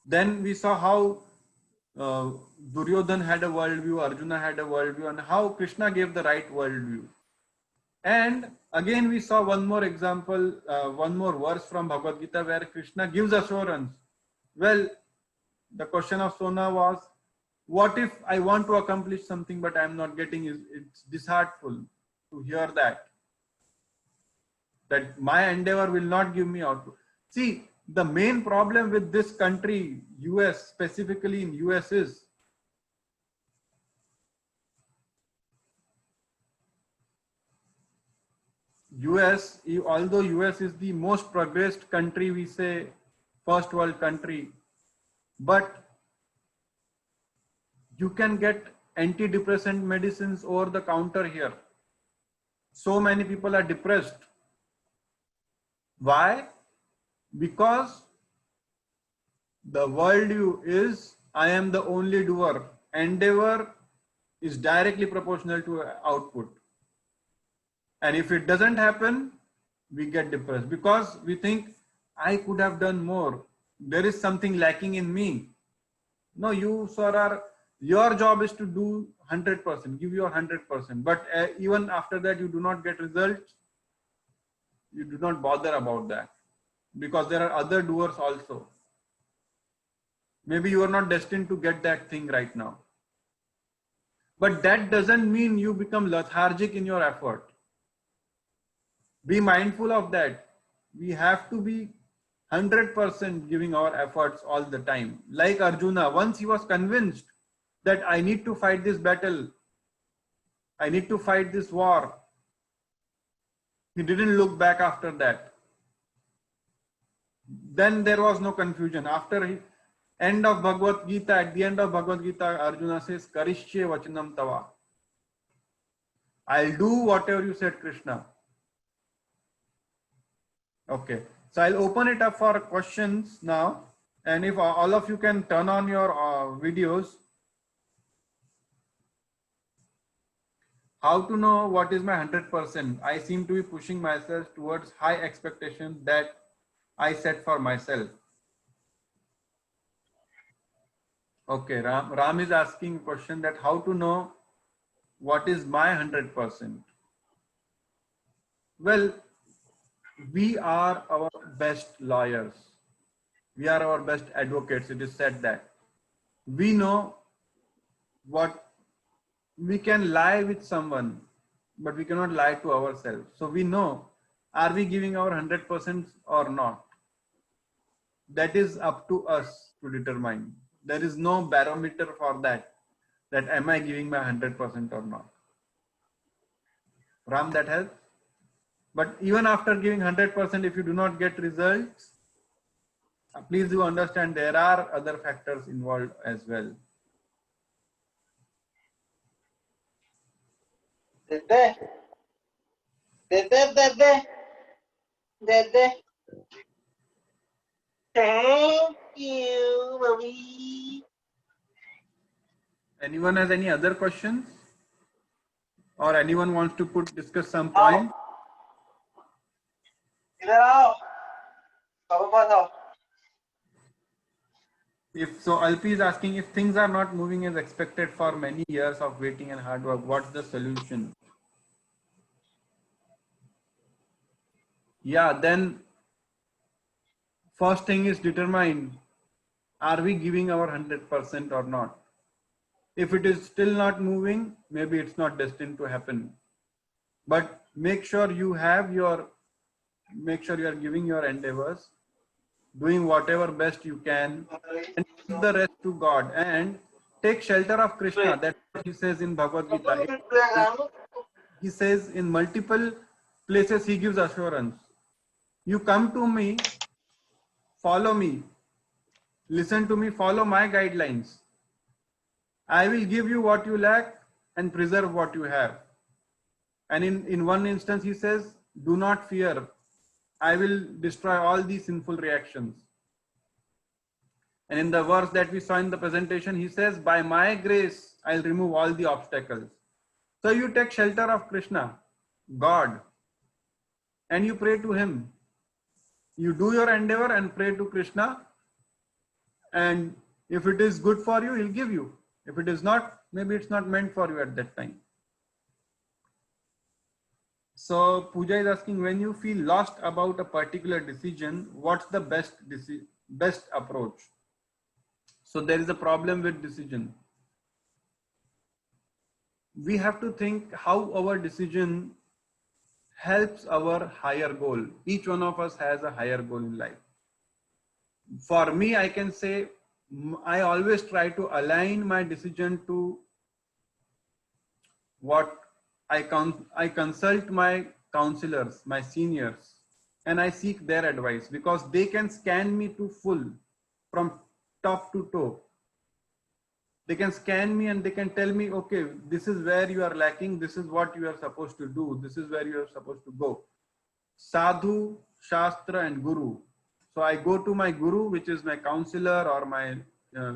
Then we saw how Duryodhan had a worldview, Arjuna had a worldview, and how Krishna gave the right worldview. And again, we saw one more example, one more verse from Bhagavad Gita where Krishna gives assurance. Well, the question of Sona was, what if I want to accomplish something but I am not getting it? It's disheartful to hear that my endeavor will not give me output. See, the main problem with this country, US, specifically in US, is US, although US is the most progressed country, we say first world country, but you can get antidepressant medicines over the counter here. So many people are depressed. Why? Because the worldview is, I am the only doer. Endeavor is directly proportional to output. And if it doesn't happen, we get depressed because we think, I could have done more. There is something lacking in me. No, you, sir, your job is to do 100%, give your 100%. But even after that, you do not get results. You do not bother about that because there are other doers also. Maybe you are not destined to get that thing right now. But that doesn't mean you become lethargic in your effort. Be mindful of that. We have to be 100% giving our efforts all the time. Like Arjuna, once he was convinced that I need to fight this battle, I need to fight this war, he didn't look back after that. Then there was no confusion. After end of Bhagavad Gita, at the end of Bhagavad Gita, Arjuna says, Karishye vachanam tava. I'll do whatever you said, Krishna. Okay, so I'll open it up for questions now. And if all of you can turn on your videos. How to know what is my 100%? I seem to be pushing myself towards high expectations that I set for myself. Okay, Ram is asking a question that how to know what is my 100%? Well, we are our best lawyers. We are our best advocates. It is said that we know what we can lie with someone, but we cannot lie to ourselves. So we know, are we giving our 100% or not? That is up to us to determine. There is no barometer for that am I giving my 100% or not? Ram, that helps? But even after giving 100%, if you do not get results, please do understand there are other factors involved as well. Dede. Thank you, mommy. Anyone has any other questions? Or anyone wants to discuss some point? If so, Alpi is asking, if things are not moving as expected for many years of waiting and hard work, what's the solution? Yeah, then first thing is determine, are we giving our 100% or not? If it is still not moving, maybe it's not destined to happen. But make sure you are giving your endeavors, doing whatever best you can, and give the rest to God and take shelter of Krishna. That's what he says in Bhagavad Gita. He says in multiple places, he gives assurance. You come to me, follow me, listen to me, follow my guidelines. I will give you what you lack and preserve what you have. And in one instance, he says, do not fear. I will destroy all these sinful reactions. And in the verse that we saw in the presentation, he says, by my grace, I'll remove all the obstacles. So you take shelter of Krishna, God, and you pray to him. You do your endeavor and pray to Krishna. And if it is good for you, he'll give you. If it is not, maybe it's not meant for you at that time. So Pooja is asking, when you feel lost about a particular decision, what's the best approach? So there is a problem with decision. We have to think how our decision helps our higher goal. Each one of us has a higher goal in life. For me, I can say, I always try to align my decision to what I consult my counselors, my seniors, and I seek their advice because they can scan me to full from top to toe. They can scan me and they can tell me, okay, this is where you are lacking. This is what you are supposed to do. This is where you are supposed to go. Sadhu, Shastra, and Guru. So I go to my Guru, which is my counselor or my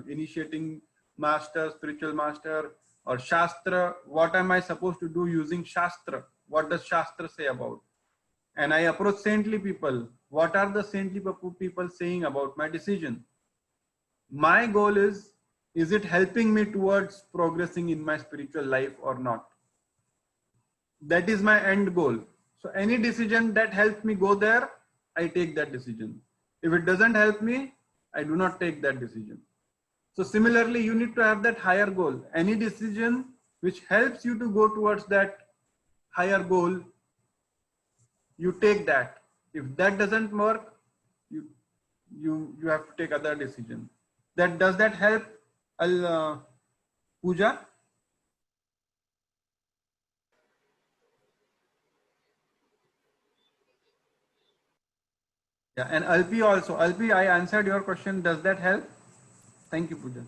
initiating master, spiritual master, or Shastra. What am I supposed to do using Shastra? What does Shastra say about? And I approach saintly people. What are the saintly people saying about my decision? My goal is it helping me towards progressing in my spiritual life or not? That is my end goal. So any decision that helps me go there, I take that decision. If it doesn't help me, I do not take that decision. So similarly, you need to have that higher goal. Any decision which helps you to go towards that higher goal, you take that. If that doesn't work, you have to take other decision. Does that help, Pooja? Yeah, and Alpi also. Alpi, I answered your question. Does that help? Thank you, Pooja.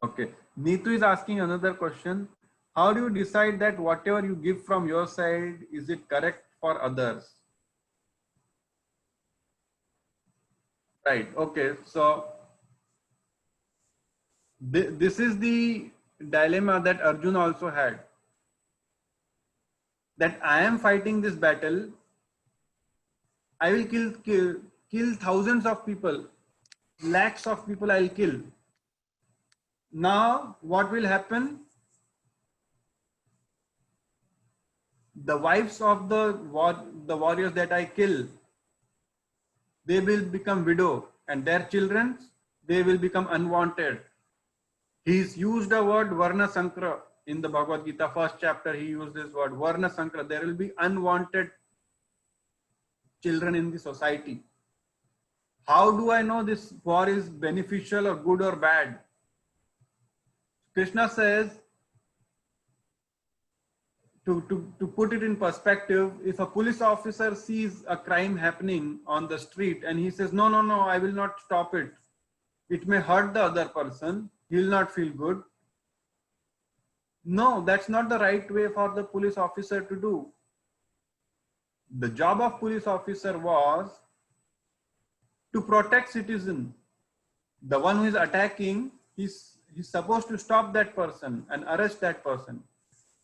Okay. Neetu is asking another question. How do you decide that whatever you give from your side, is it correct for others? Right. Okay. So this is the dilemma that Arjun also had. That I am fighting this battle. I will kill thousands of people, lakhs of people I'll kill. Now, what will happen? The wives of the warriors that I kill, they will become widow, and their children, they will become unwanted. He's used the word Varna Sankara in the Bhagavad Gita, first chapter. He used this word Varna Sankara. There will be unwanted children in the society. How do I know this war is beneficial or good or bad? Krishna says, to put it in perspective, if a police officer sees a crime happening on the street and he says, no, I will not stop it. It may hurt the other person. He will not feel good. No, that's not the right way for the police officer to do. The job of police officer was to protect citizen. The one who is attacking, he's supposed to stop that person and arrest that person.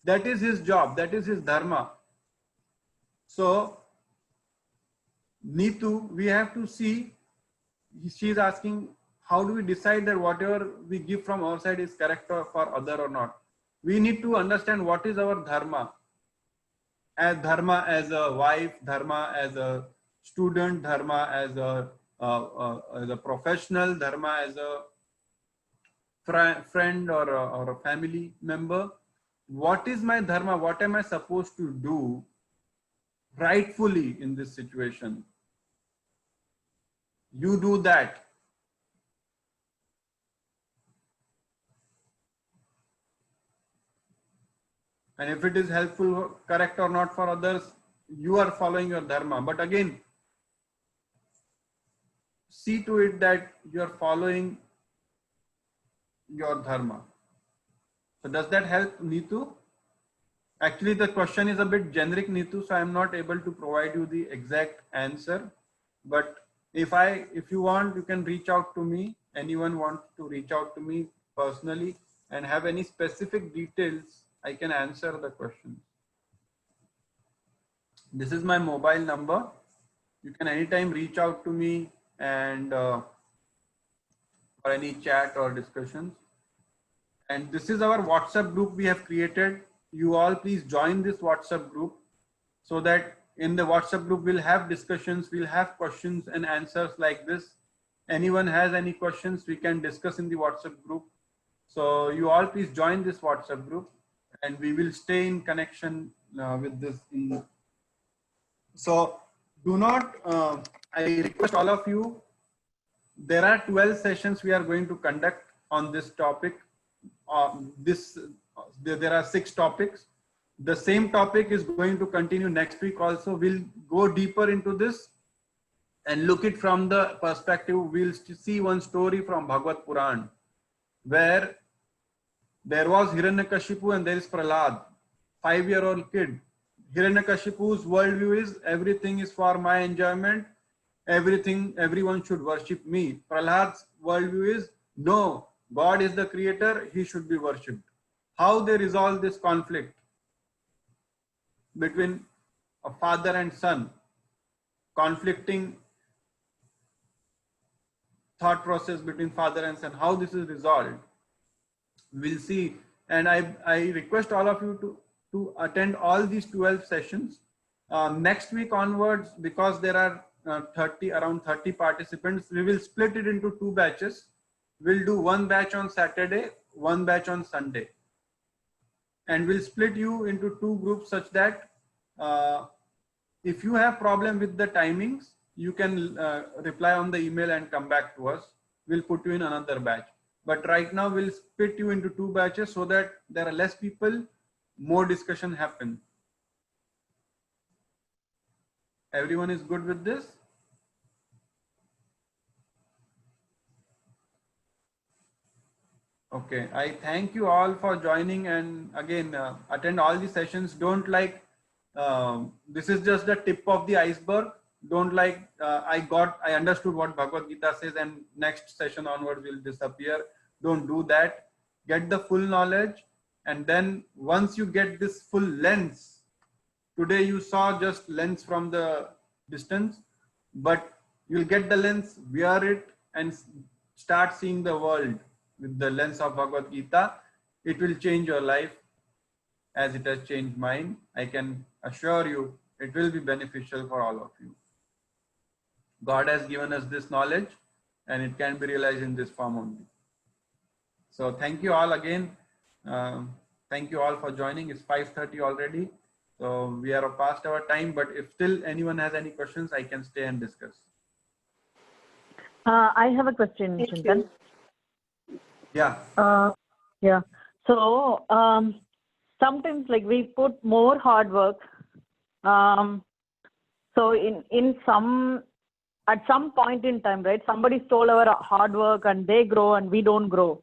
That is his job. That is his dharma. So, Neetu, we have to see, she is asking, how do we decide that whatever we give from our side is correct for other or not? We need to understand what is our dharma. As dharma as a wife, dharma as a student, dharma as a professional, dharma as a friend or a family member. What is my dharma? What am I supposed to do rightfully in this situation? You do that. And if it is helpful, correct or not for others, you are following your dharma. But again, see to it that you are following your dharma. So does that help, Neetu? Actually, the question is a bit generic, Neetu, so I am not able to provide you the exact answer. But if you want, you can reach out to me. Anyone wants to reach out to me personally and have any specific details, I can answer the question. This is my mobile number. You can anytime reach out to me and for any chat or discussions. And this is our WhatsApp group we have created. You all please join this WhatsApp group so that in the WhatsApp group we'll have discussions, we'll have questions and answers like this. Anyone has any questions, we can discuss in the WhatsApp group. So you all please join this WhatsApp group and we will stay in connection with this. So do not, I request all of you, there are 12 sessions we are going to conduct on this topic. There are 6 topics. The same topic is going to continue next week also. We'll go deeper into this and look it from the perspective. We'll see one story from Bhagavad Puran where there was Hiranyakashipu and there is Prahlad, 5-year-old kid. Hiranyakashipu's worldview is everything is for my enjoyment, everyone should worship me. Prahlad's worldview is no, God is the creator, he should be worshipped. How they resolve this conflict between a father and son, conflicting thought process between father and son, how this is resolved, we'll see. And I request all of you to attend all these 12 sessions. Next week onwards, because there are around 30 participants, we will split it into 2 batches. We'll do 1 batch on Saturday, 1 batch on Sunday. And we'll split you into 2 groups such that if you have problem with the timings, you can reply on the email and come back to us. We'll put you in another batch. But right now we'll split you into 2 batches so that there are less people, more discussion happen. Everyone is good with this? Okay, I thank you all for joining, and again attend all the sessions. Don't this is just the tip of the iceberg. Don't I understood what Bhagavad Gita says and next session onwards will disappear. Don't do that. Get the full knowledge, and then once you get this full lens, today you saw just lens from the distance, but you'll get the lens, wear it, and start seeing the world with the lens of Bhagavad Gita. It will change your life as it has changed mine. I can assure you it will be beneficial for all of you. God has given us this knowledge and it can be realized in this form only. So thank you all again. Thank you all for joining. It's 5:30 already. So we are past our time, but if still anyone has any questions, I can stay and discuss. I have a question, Chintan. Yeah. Yeah. So sometimes like we put more hard work. So at some point in time, right, somebody stole our hard work and they grow and we don't grow.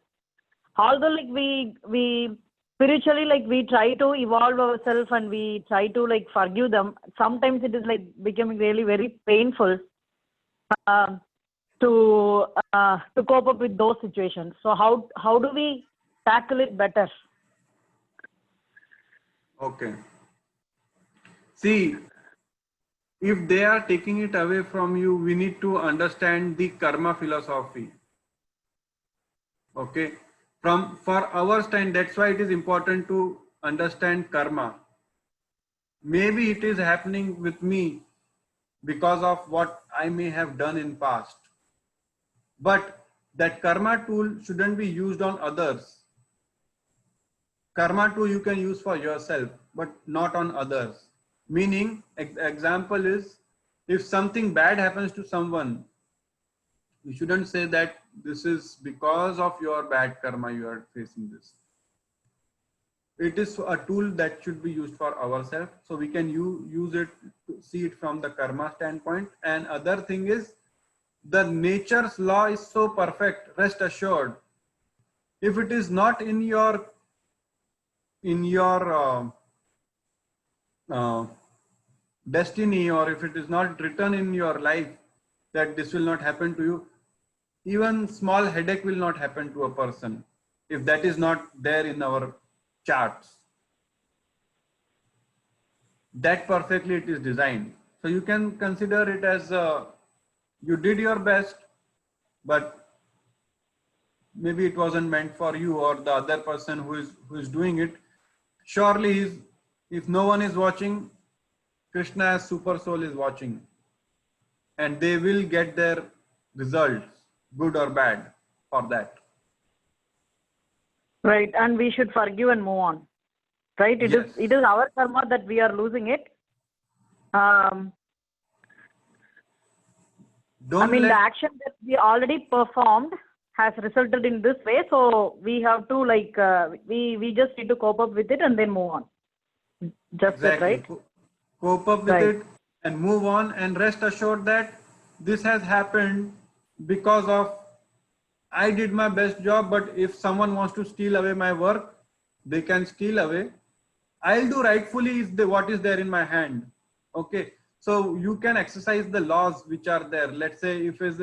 Although like we spiritually, like we try to evolve ourselves and we try to like forgive them, sometimes it is like becoming really very painful to cope up with those situations. So how do we tackle it better? Okay. See, if they are taking it away from you, we need to understand the karma philosophy. Okay. For our stand, that's why it is important to understand karma. Maybe it is happening with me because of what I may have done in past. But that karma tool shouldn't be used on others. Karma tool you can use for yourself, but not on others. Meaning, example is, if something bad happens to someone, you shouldn't say that this is because of your bad karma you are facing this. It is a tool that should be used for ourselves. So we can use it to see it from the karma standpoint. And other thing is, the nature's law is so perfect, rest assured. If it is not in your destiny, or if it is not written in your life that this will not happen to you, even small headache will not happen to a person if that is not there in our charts. That perfectly it is designed. So you can consider it as you did your best, but maybe it wasn't meant for you or the other person who is doing it. Surely if no one is watching, Krishna as Super Soul is watching, and they will get their results, good or bad, for that. Right, and we should forgive and move on. Right, it is our karma that we are losing it. The action that we already performed, has resulted in this way. So we have to like we just need to cope up with it and then move on. Just that, Exactly. right? Cope up with Right. it and move on, and rest assured that this has happened because of I did my best job, but if someone wants to steal away my work, they can steal away. I'll do rightfully what is there in my hand. Okay. So you can exercise the laws which are there. Let's say if it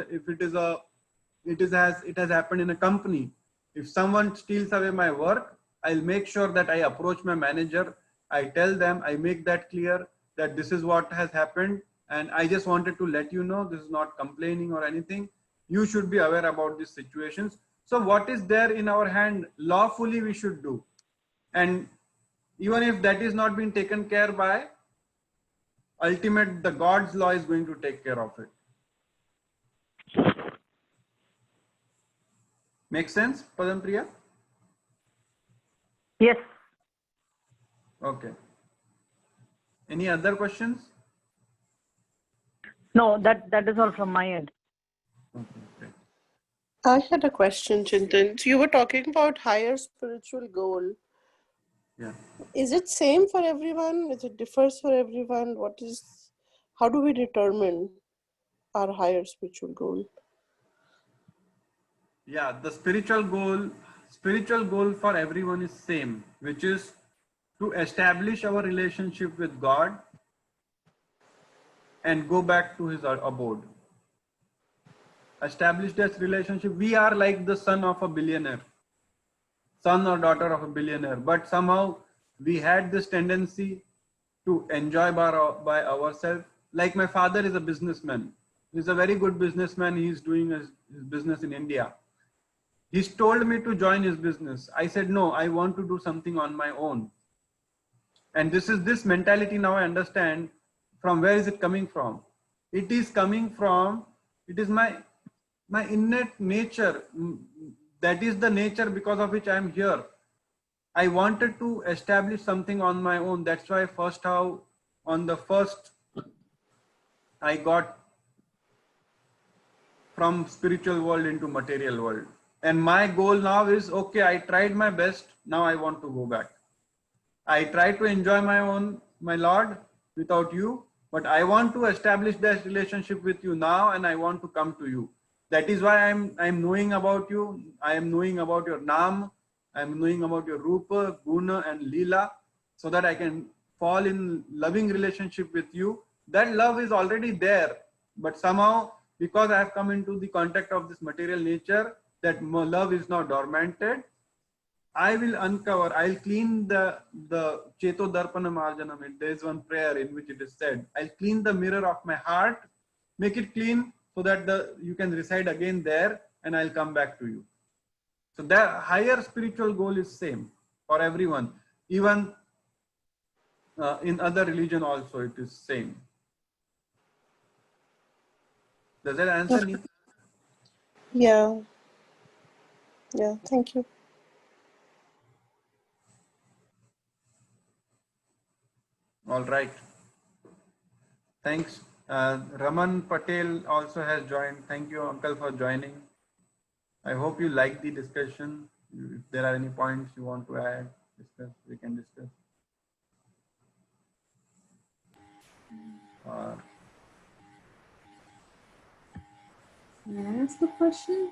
has happened in a company. If someone steals away my work, I'll make sure that I approach my manager. I tell them, I make that clear that this is what has happened. And I just wanted to let you know, this is not complaining or anything. You should be aware about these situations. So what is there in our hand lawfully we should do. And even if that is not being taken care by, the God's law is going to take care of it. Make sense, Padampriya? Yes. Okay. Any other questions? No, that is all from my end. Okay, great. I had a question, Chintan. So you were talking about higher spiritual goal. Yeah. Is it same for everyone? Is it differs for everyone? How do we determine our higher spiritual goal? Yeah, the spiritual goal for everyone is same, which is to establish our relationship with God and go back to his abode. Establish this relationship. We are like the son of a billionaire, son or daughter of a billionaire, but somehow we had this tendency to enjoy by ourselves. Like my father is a businessman. He's a very good businessman. He's doing his business in India. He's told me to join his business. I said, no, I want to do something on my own. And this mentality now I understand from where is it coming from. It is coming from, it is my innate nature. That is the nature because of which I am here. I wanted to establish something on my own. That's why I got from spiritual world into material world. And my goal now is, okay, I tried my best. Now I want to go back. I try to enjoy my Lord without you, but I want to establish that relationship with you now, and I want to come to you. That is why I'm knowing about you. I am knowing about your Naam. I'm knowing about your Rupa, Guna, and Leela, so that I can fall in loving relationship with you. That love is already there, but somehow because I have come into the contact of this material nature, that love is now dormanted. I will uncover, I'll clean the Cheto Darpana Marjanam. There is one prayer in which it is said, I'll clean the mirror of my heart, make it clean so that you can reside again there, and I'll come back to you. So the higher spiritual goal is same for everyone. Even in other religion also it is same. Does that answer me? Yeah. Yeah, thank you. All right. Thanks. Raman Patel also has joined. Thank you, Uncle, for joining. I hope you like the discussion. If there are any points you want to add, discuss, we can discuss. May I ask a question?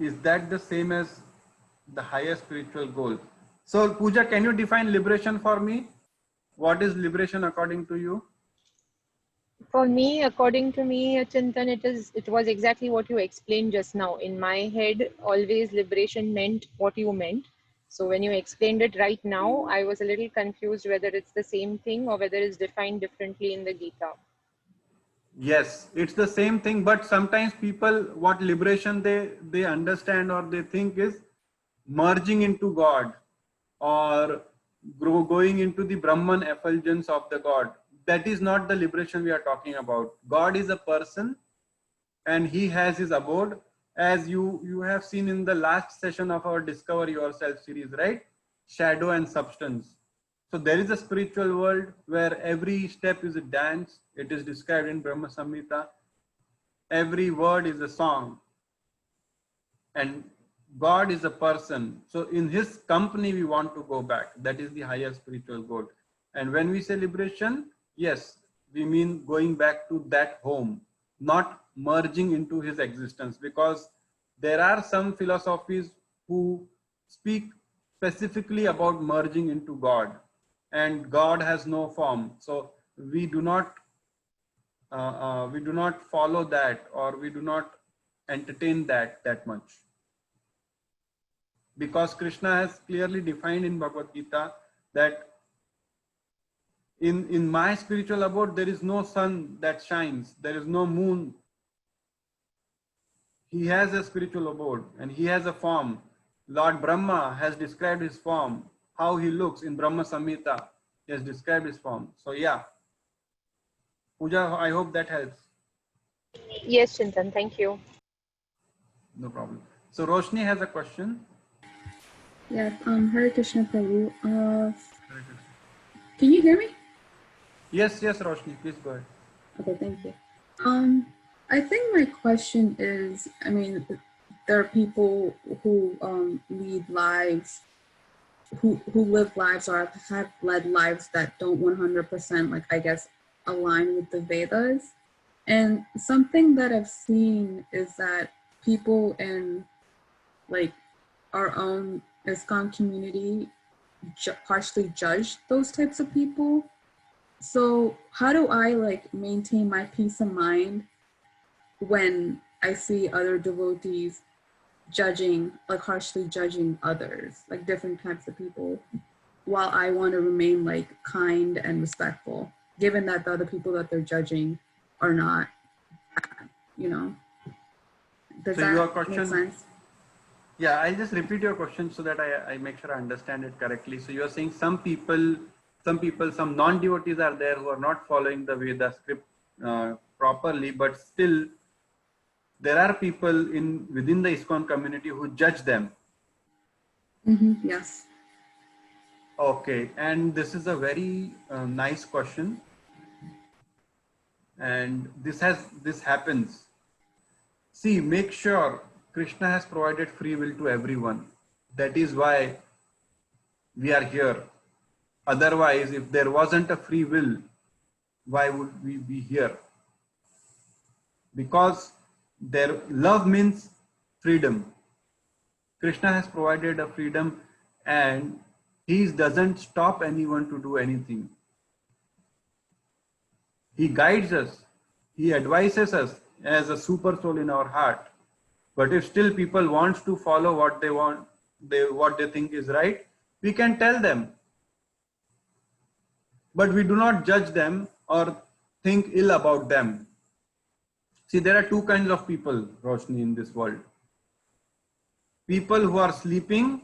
Is that the same as the higher spiritual goal? So, Pooja, can you define liberation for me? What is liberation according to you? For me, according to me, Chintan, it was exactly what you explained just now. In my head, always liberation meant what you meant. So when you explained it right now, I was a little confused whether it's the same thing or whether it's defined differently in the Gita. Yes, it's the same thing, but sometimes people, what liberation they understand or they think is merging into God or going into the Brahman effulgence of the God. That is not the liberation we are talking about. God is a person and he has his abode, as you have seen in the last session of our Discover Yourself series, right? Shadow and substance. So there is a spiritual world where every step is a dance. It is described in Brahma Samhita. Every word is a song. and God is a person. So in his company, we want to go back. That is the higher spiritual goal. And when we say liberation, yes, we mean going back to that home, not merging into his existence, because there are some philosophies who speak specifically about merging into God, and God has no form. So we do not follow that, or we do not entertain that much, because Krishna has clearly defined in Bhagavad Gita that in my spiritual abode there is no sun that shines, there is no moon. He has a spiritual abode and he has a form. Lord Brahma has described his form, how he looks in Brahma Samhita. He has described his form. So yeah, Pooja, I hope that helps. Yes, Chintan, thank you. No problem. So Roshni has a question. Yeah, Hare Krishna Prabhu. Can you hear me? Yes, Roshni, please go ahead. Okay, thank you. I think my question is, I mean, there are people who lead lives, who live lives or have led lives that don't 100%, like, I guess, align with the Vedas. And something that I've seen is that people in, like, our own ISKCON community harshly judge those types of people. So how do I, like, maintain my peace of mind when I see other devotees judging, like, harshly judging others, like different types of people, while I want to remain, like, kind and respectful, given that the other people that they're judging are not, you know? Does So your that question, make sense? yeah, I'll just repeat your question so that I make sure I understand it correctly. So you're saying some non-devotees are there who are not following the Veda script properly, but still there are people within the ISKCON community who judge them. Mm-hmm, yes. Okay, and this is a very nice question, and this happens. See, make sure Krishna has provided free will to everyone. That is why we are here. Otherwise, if there wasn't a free will, why would we be here? Because love means freedom. Krishna has provided a freedom, and he doesn't stop anyone to do anything. He guides us. He advises us as a super soul in our heart. But if still people want to follow what they want, what they think is right, we can tell them. But we do not judge them or think ill about them. See, there are two kinds of people, Roshni, in this world. People who are sleeping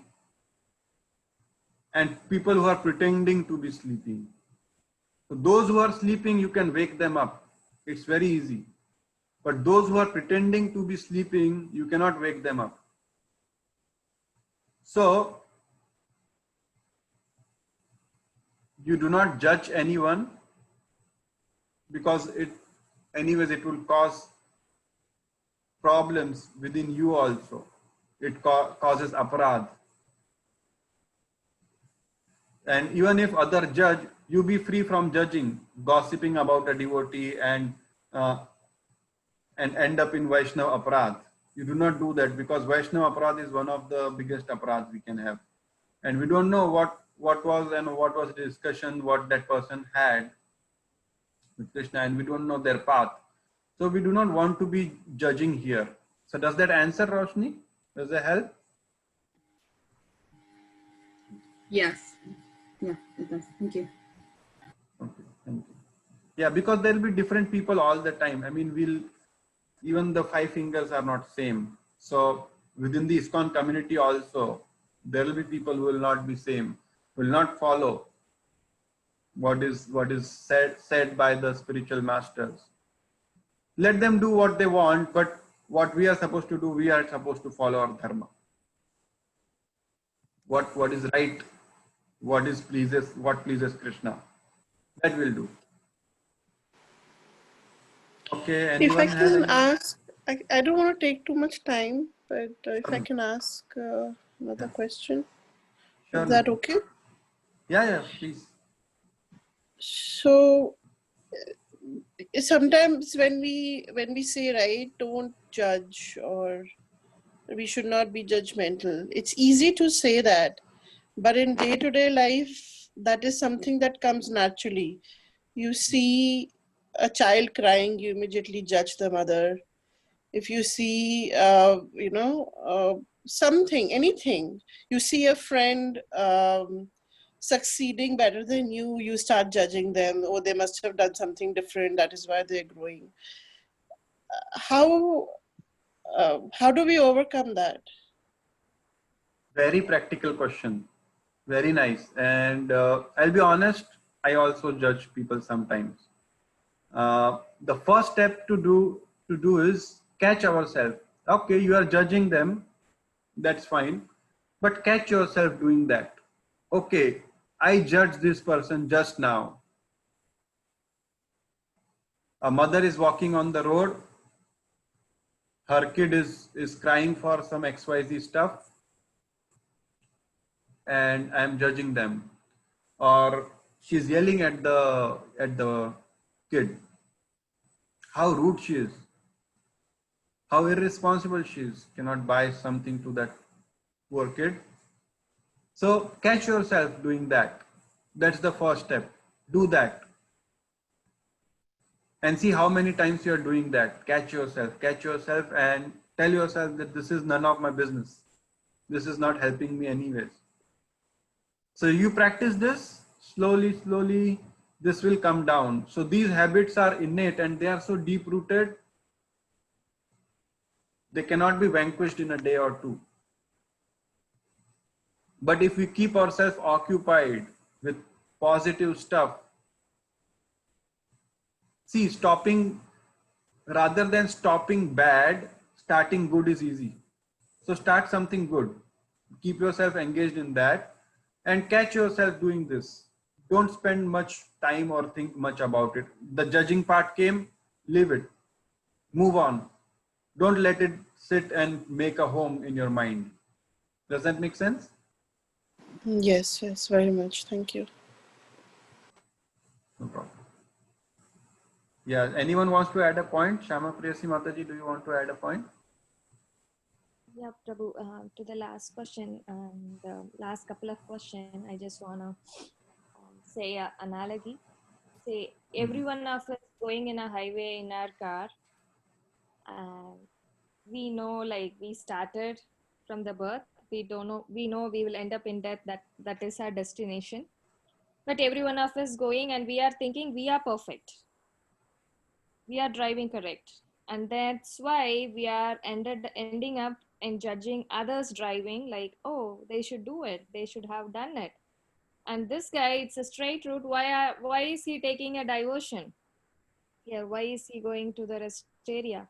and people who are pretending to be sleeping. So those who are sleeping, you can wake them up. It's very easy. But those who are pretending to be sleeping, you cannot wake them up. So you do not judge anyone, because anyways it will cause problems within you also. It causes aparadh. And even if other judge, you be free from judging, gossiping about a devotee and end up in Vaishnava aparadh. You do not do that, because Vaishnava aparadh is one of the biggest aparadh we can have. And we don't know what was the discussion, what that person had with Krishna, and we don't know their path. So we do not want to be judging here. So does that answer, Roshni? Does that help? Yes. Yeah, it does. Thank you. Okay, thank you. Yeah, because there will be different people all the time. I mean, even the five fingers are not same. So within the ISKCON community also, there will be people who will not be same, will not follow what is said by the spiritual masters. Let them do what they want, but what we are supposed to do, we are supposed to follow our dharma. What is right, what pleases Krishna, that will do. Okay, If I anyone has can any? ask, I don't want to take too much time. but if I can ask another Yeah. question, Sure. is that Niti. okay? Yeah, please. So sometimes when we say, right, don't judge, or we should not be judgmental, it's easy to say that, but in day-to-day life, that is something that comes naturally. You see a child crying, you immediately judge the mother. If you see something, anything, you see a friend succeeding better than you start judging them. Oh, they must have done something different, that is why they're growing. How do we overcome that? Very practical question. Very nice. And I'll be honest, I also judge people sometimes. The first step to do is catch ourselves. Okay, you are judging them, that's fine, but catch yourself doing that. Okay, I judged this person just now. A mother is walking on the road, her kid is crying for some XYZ stuff, and I'm judging them. Or she's yelling at the kid. How rude she is, how irresponsible she is, cannot buy something to that poor kid. So catch yourself doing that. That's the first step. Do that and see how many times you're doing that. Catch yourself and tell yourself that this is none of my business. This is not helping me anyways. So you practice this slowly, this will come down. So these habits are innate and they are so deep rooted, they cannot be vanquished in a day or two. But if we keep ourselves occupied with positive stuff, see, rather than stopping bad, starting good is easy. So start something good. Keep yourself engaged in that and catch yourself doing this. Don't spend much time or think much about it. The judging part came, leave it. Move on. Don't let it sit and make a home in your mind. Does that make sense? Yes, very much. Thank you. No problem. Yeah, anyone wants to add a point? Shama Priyasi Mataji, do you want to add a point? Yeah, Prabhu, to the last question and the last couple of questions, I just want to say an analogy. Say, every one of us going in a highway in our car, and we know, like, we started from the birth. We know we will end up in death. That is our destination. But every one of us going and we are thinking we are perfect. We are driving correct. And that's why we are ending up in judging others driving like, oh, they should do it. They should have done it. And this guy, it's a straight route. Why is he taking a diversion? Yeah, why is he going to the rest area?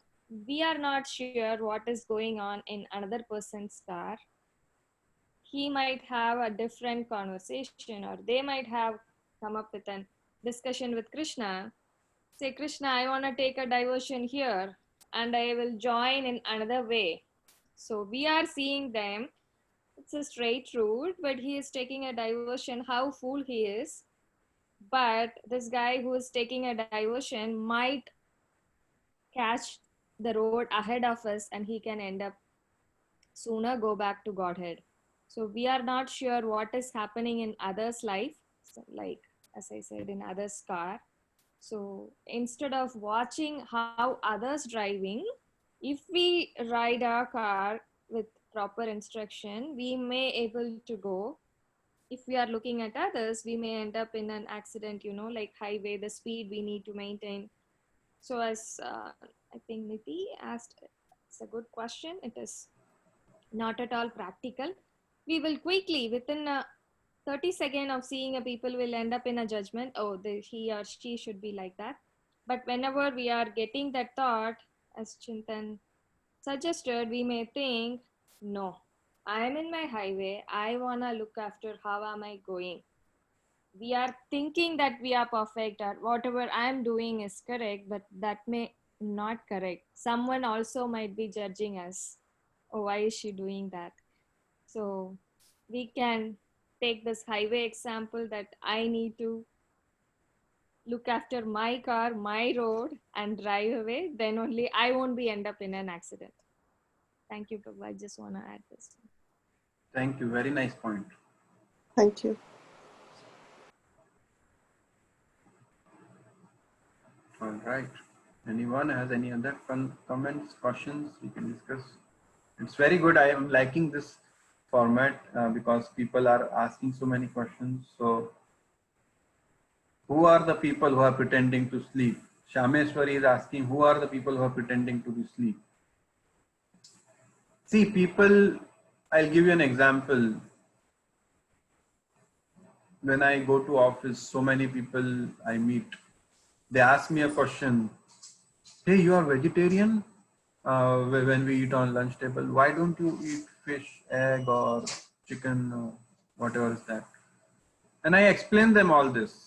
We are not sure what is going on in another person's car. He might have a different conversation, or they might have come up with a discussion with Krishna. Say, Krishna, I want to take a diversion here and I will join in another way. So we are seeing them. It's a straight route, but he is taking a diversion. How fool he is. But this guy who is taking a diversion might catch the road ahead of us and he can end up sooner go back to Godhead. So we are not sure what is happening in others' life, so like as I said, in others' car. So instead of watching how others driving, if we ride our car with proper instruction, we may able to go. If we are looking at others, we may end up in an accident, like highway, the speed we need to maintain. So as I think Niti asked, it's a good question. It is not at all practical. We will quickly, within 30 seconds of seeing a people, will end up in a judgment. Oh, he or she should be like that. But whenever we are getting that thought, as Chintan suggested, we may think, no, I am in my highway. I want to look after how am I going. We are thinking that we are perfect or whatever I am doing is correct, but that may not correct. Someone also might be judging us. oh, why is she doing that? So we can take this highway example that I need to look after my car, my road, and drive away. Then only I won't be end up in an accident. Thank you, Prabhu. I just want to add this. Thank you. Very nice point. Thank you. All right. Anyone has any other comments, questions we can discuss? It's very good. I am liking this format because people are asking so many questions. So, who are the people who are pretending to sleep? Shameshwari is asking, who are the people who are pretending to be asleep? See, people, I'll give you an example. When I go to office, so many people I meet, they ask me a question. Hey, you are vegetarian? When we eat on lunch table, why don't you eat fish, egg, or chicken, or whatever is that? And I explain them all this.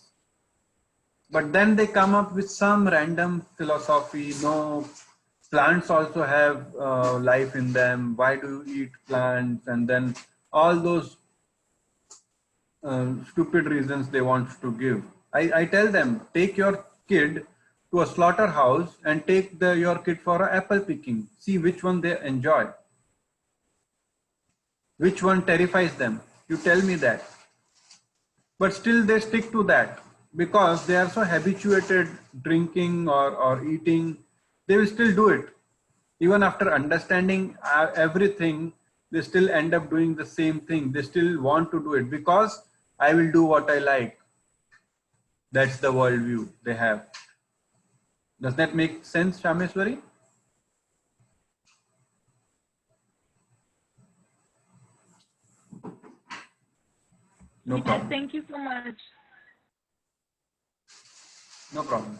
But then they come up with some random philosophy. No, plants also have life in them. Why do you eat plants? And then all those stupid reasons they want to give. I tell them, take your kid to a slaughterhouse and take your kid for an apple picking. See which one they enjoy. Which one terrifies them? You tell me that. But still they stick to that because they are so habituated drinking or eating. They will still do it. Even after understanding everything, they still end up doing the same thing. They still want to do it because I will do what I like. That's the worldview they have. Does that make sense, Shameshwari? No problem. Thank you so much. No problem.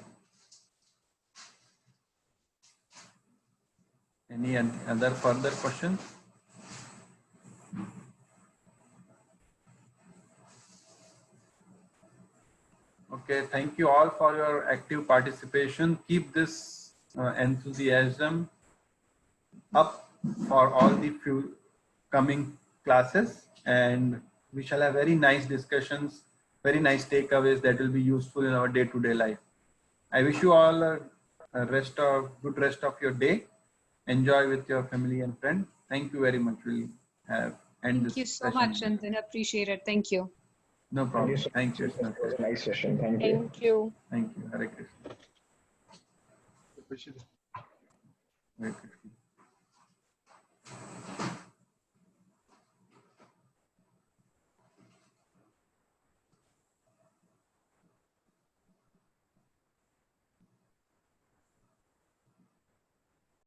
Any other further questions? Okay, thank you all for your active participation. Keep this enthusiasm up for all the few coming classes, and we shall have very nice discussions, very nice takeaways that will be useful in our day-to-day life. I wish you all a good rest of your day. Enjoy with your family and friends. Thank you very much. We'll end this Thank you so session. much, Chandan. Appreciate it. Thank you. No problem. Thank you. Thank you. It was a nice session. Thank you. Thank you. Thank you. Hare Krishna. Hare Krishna.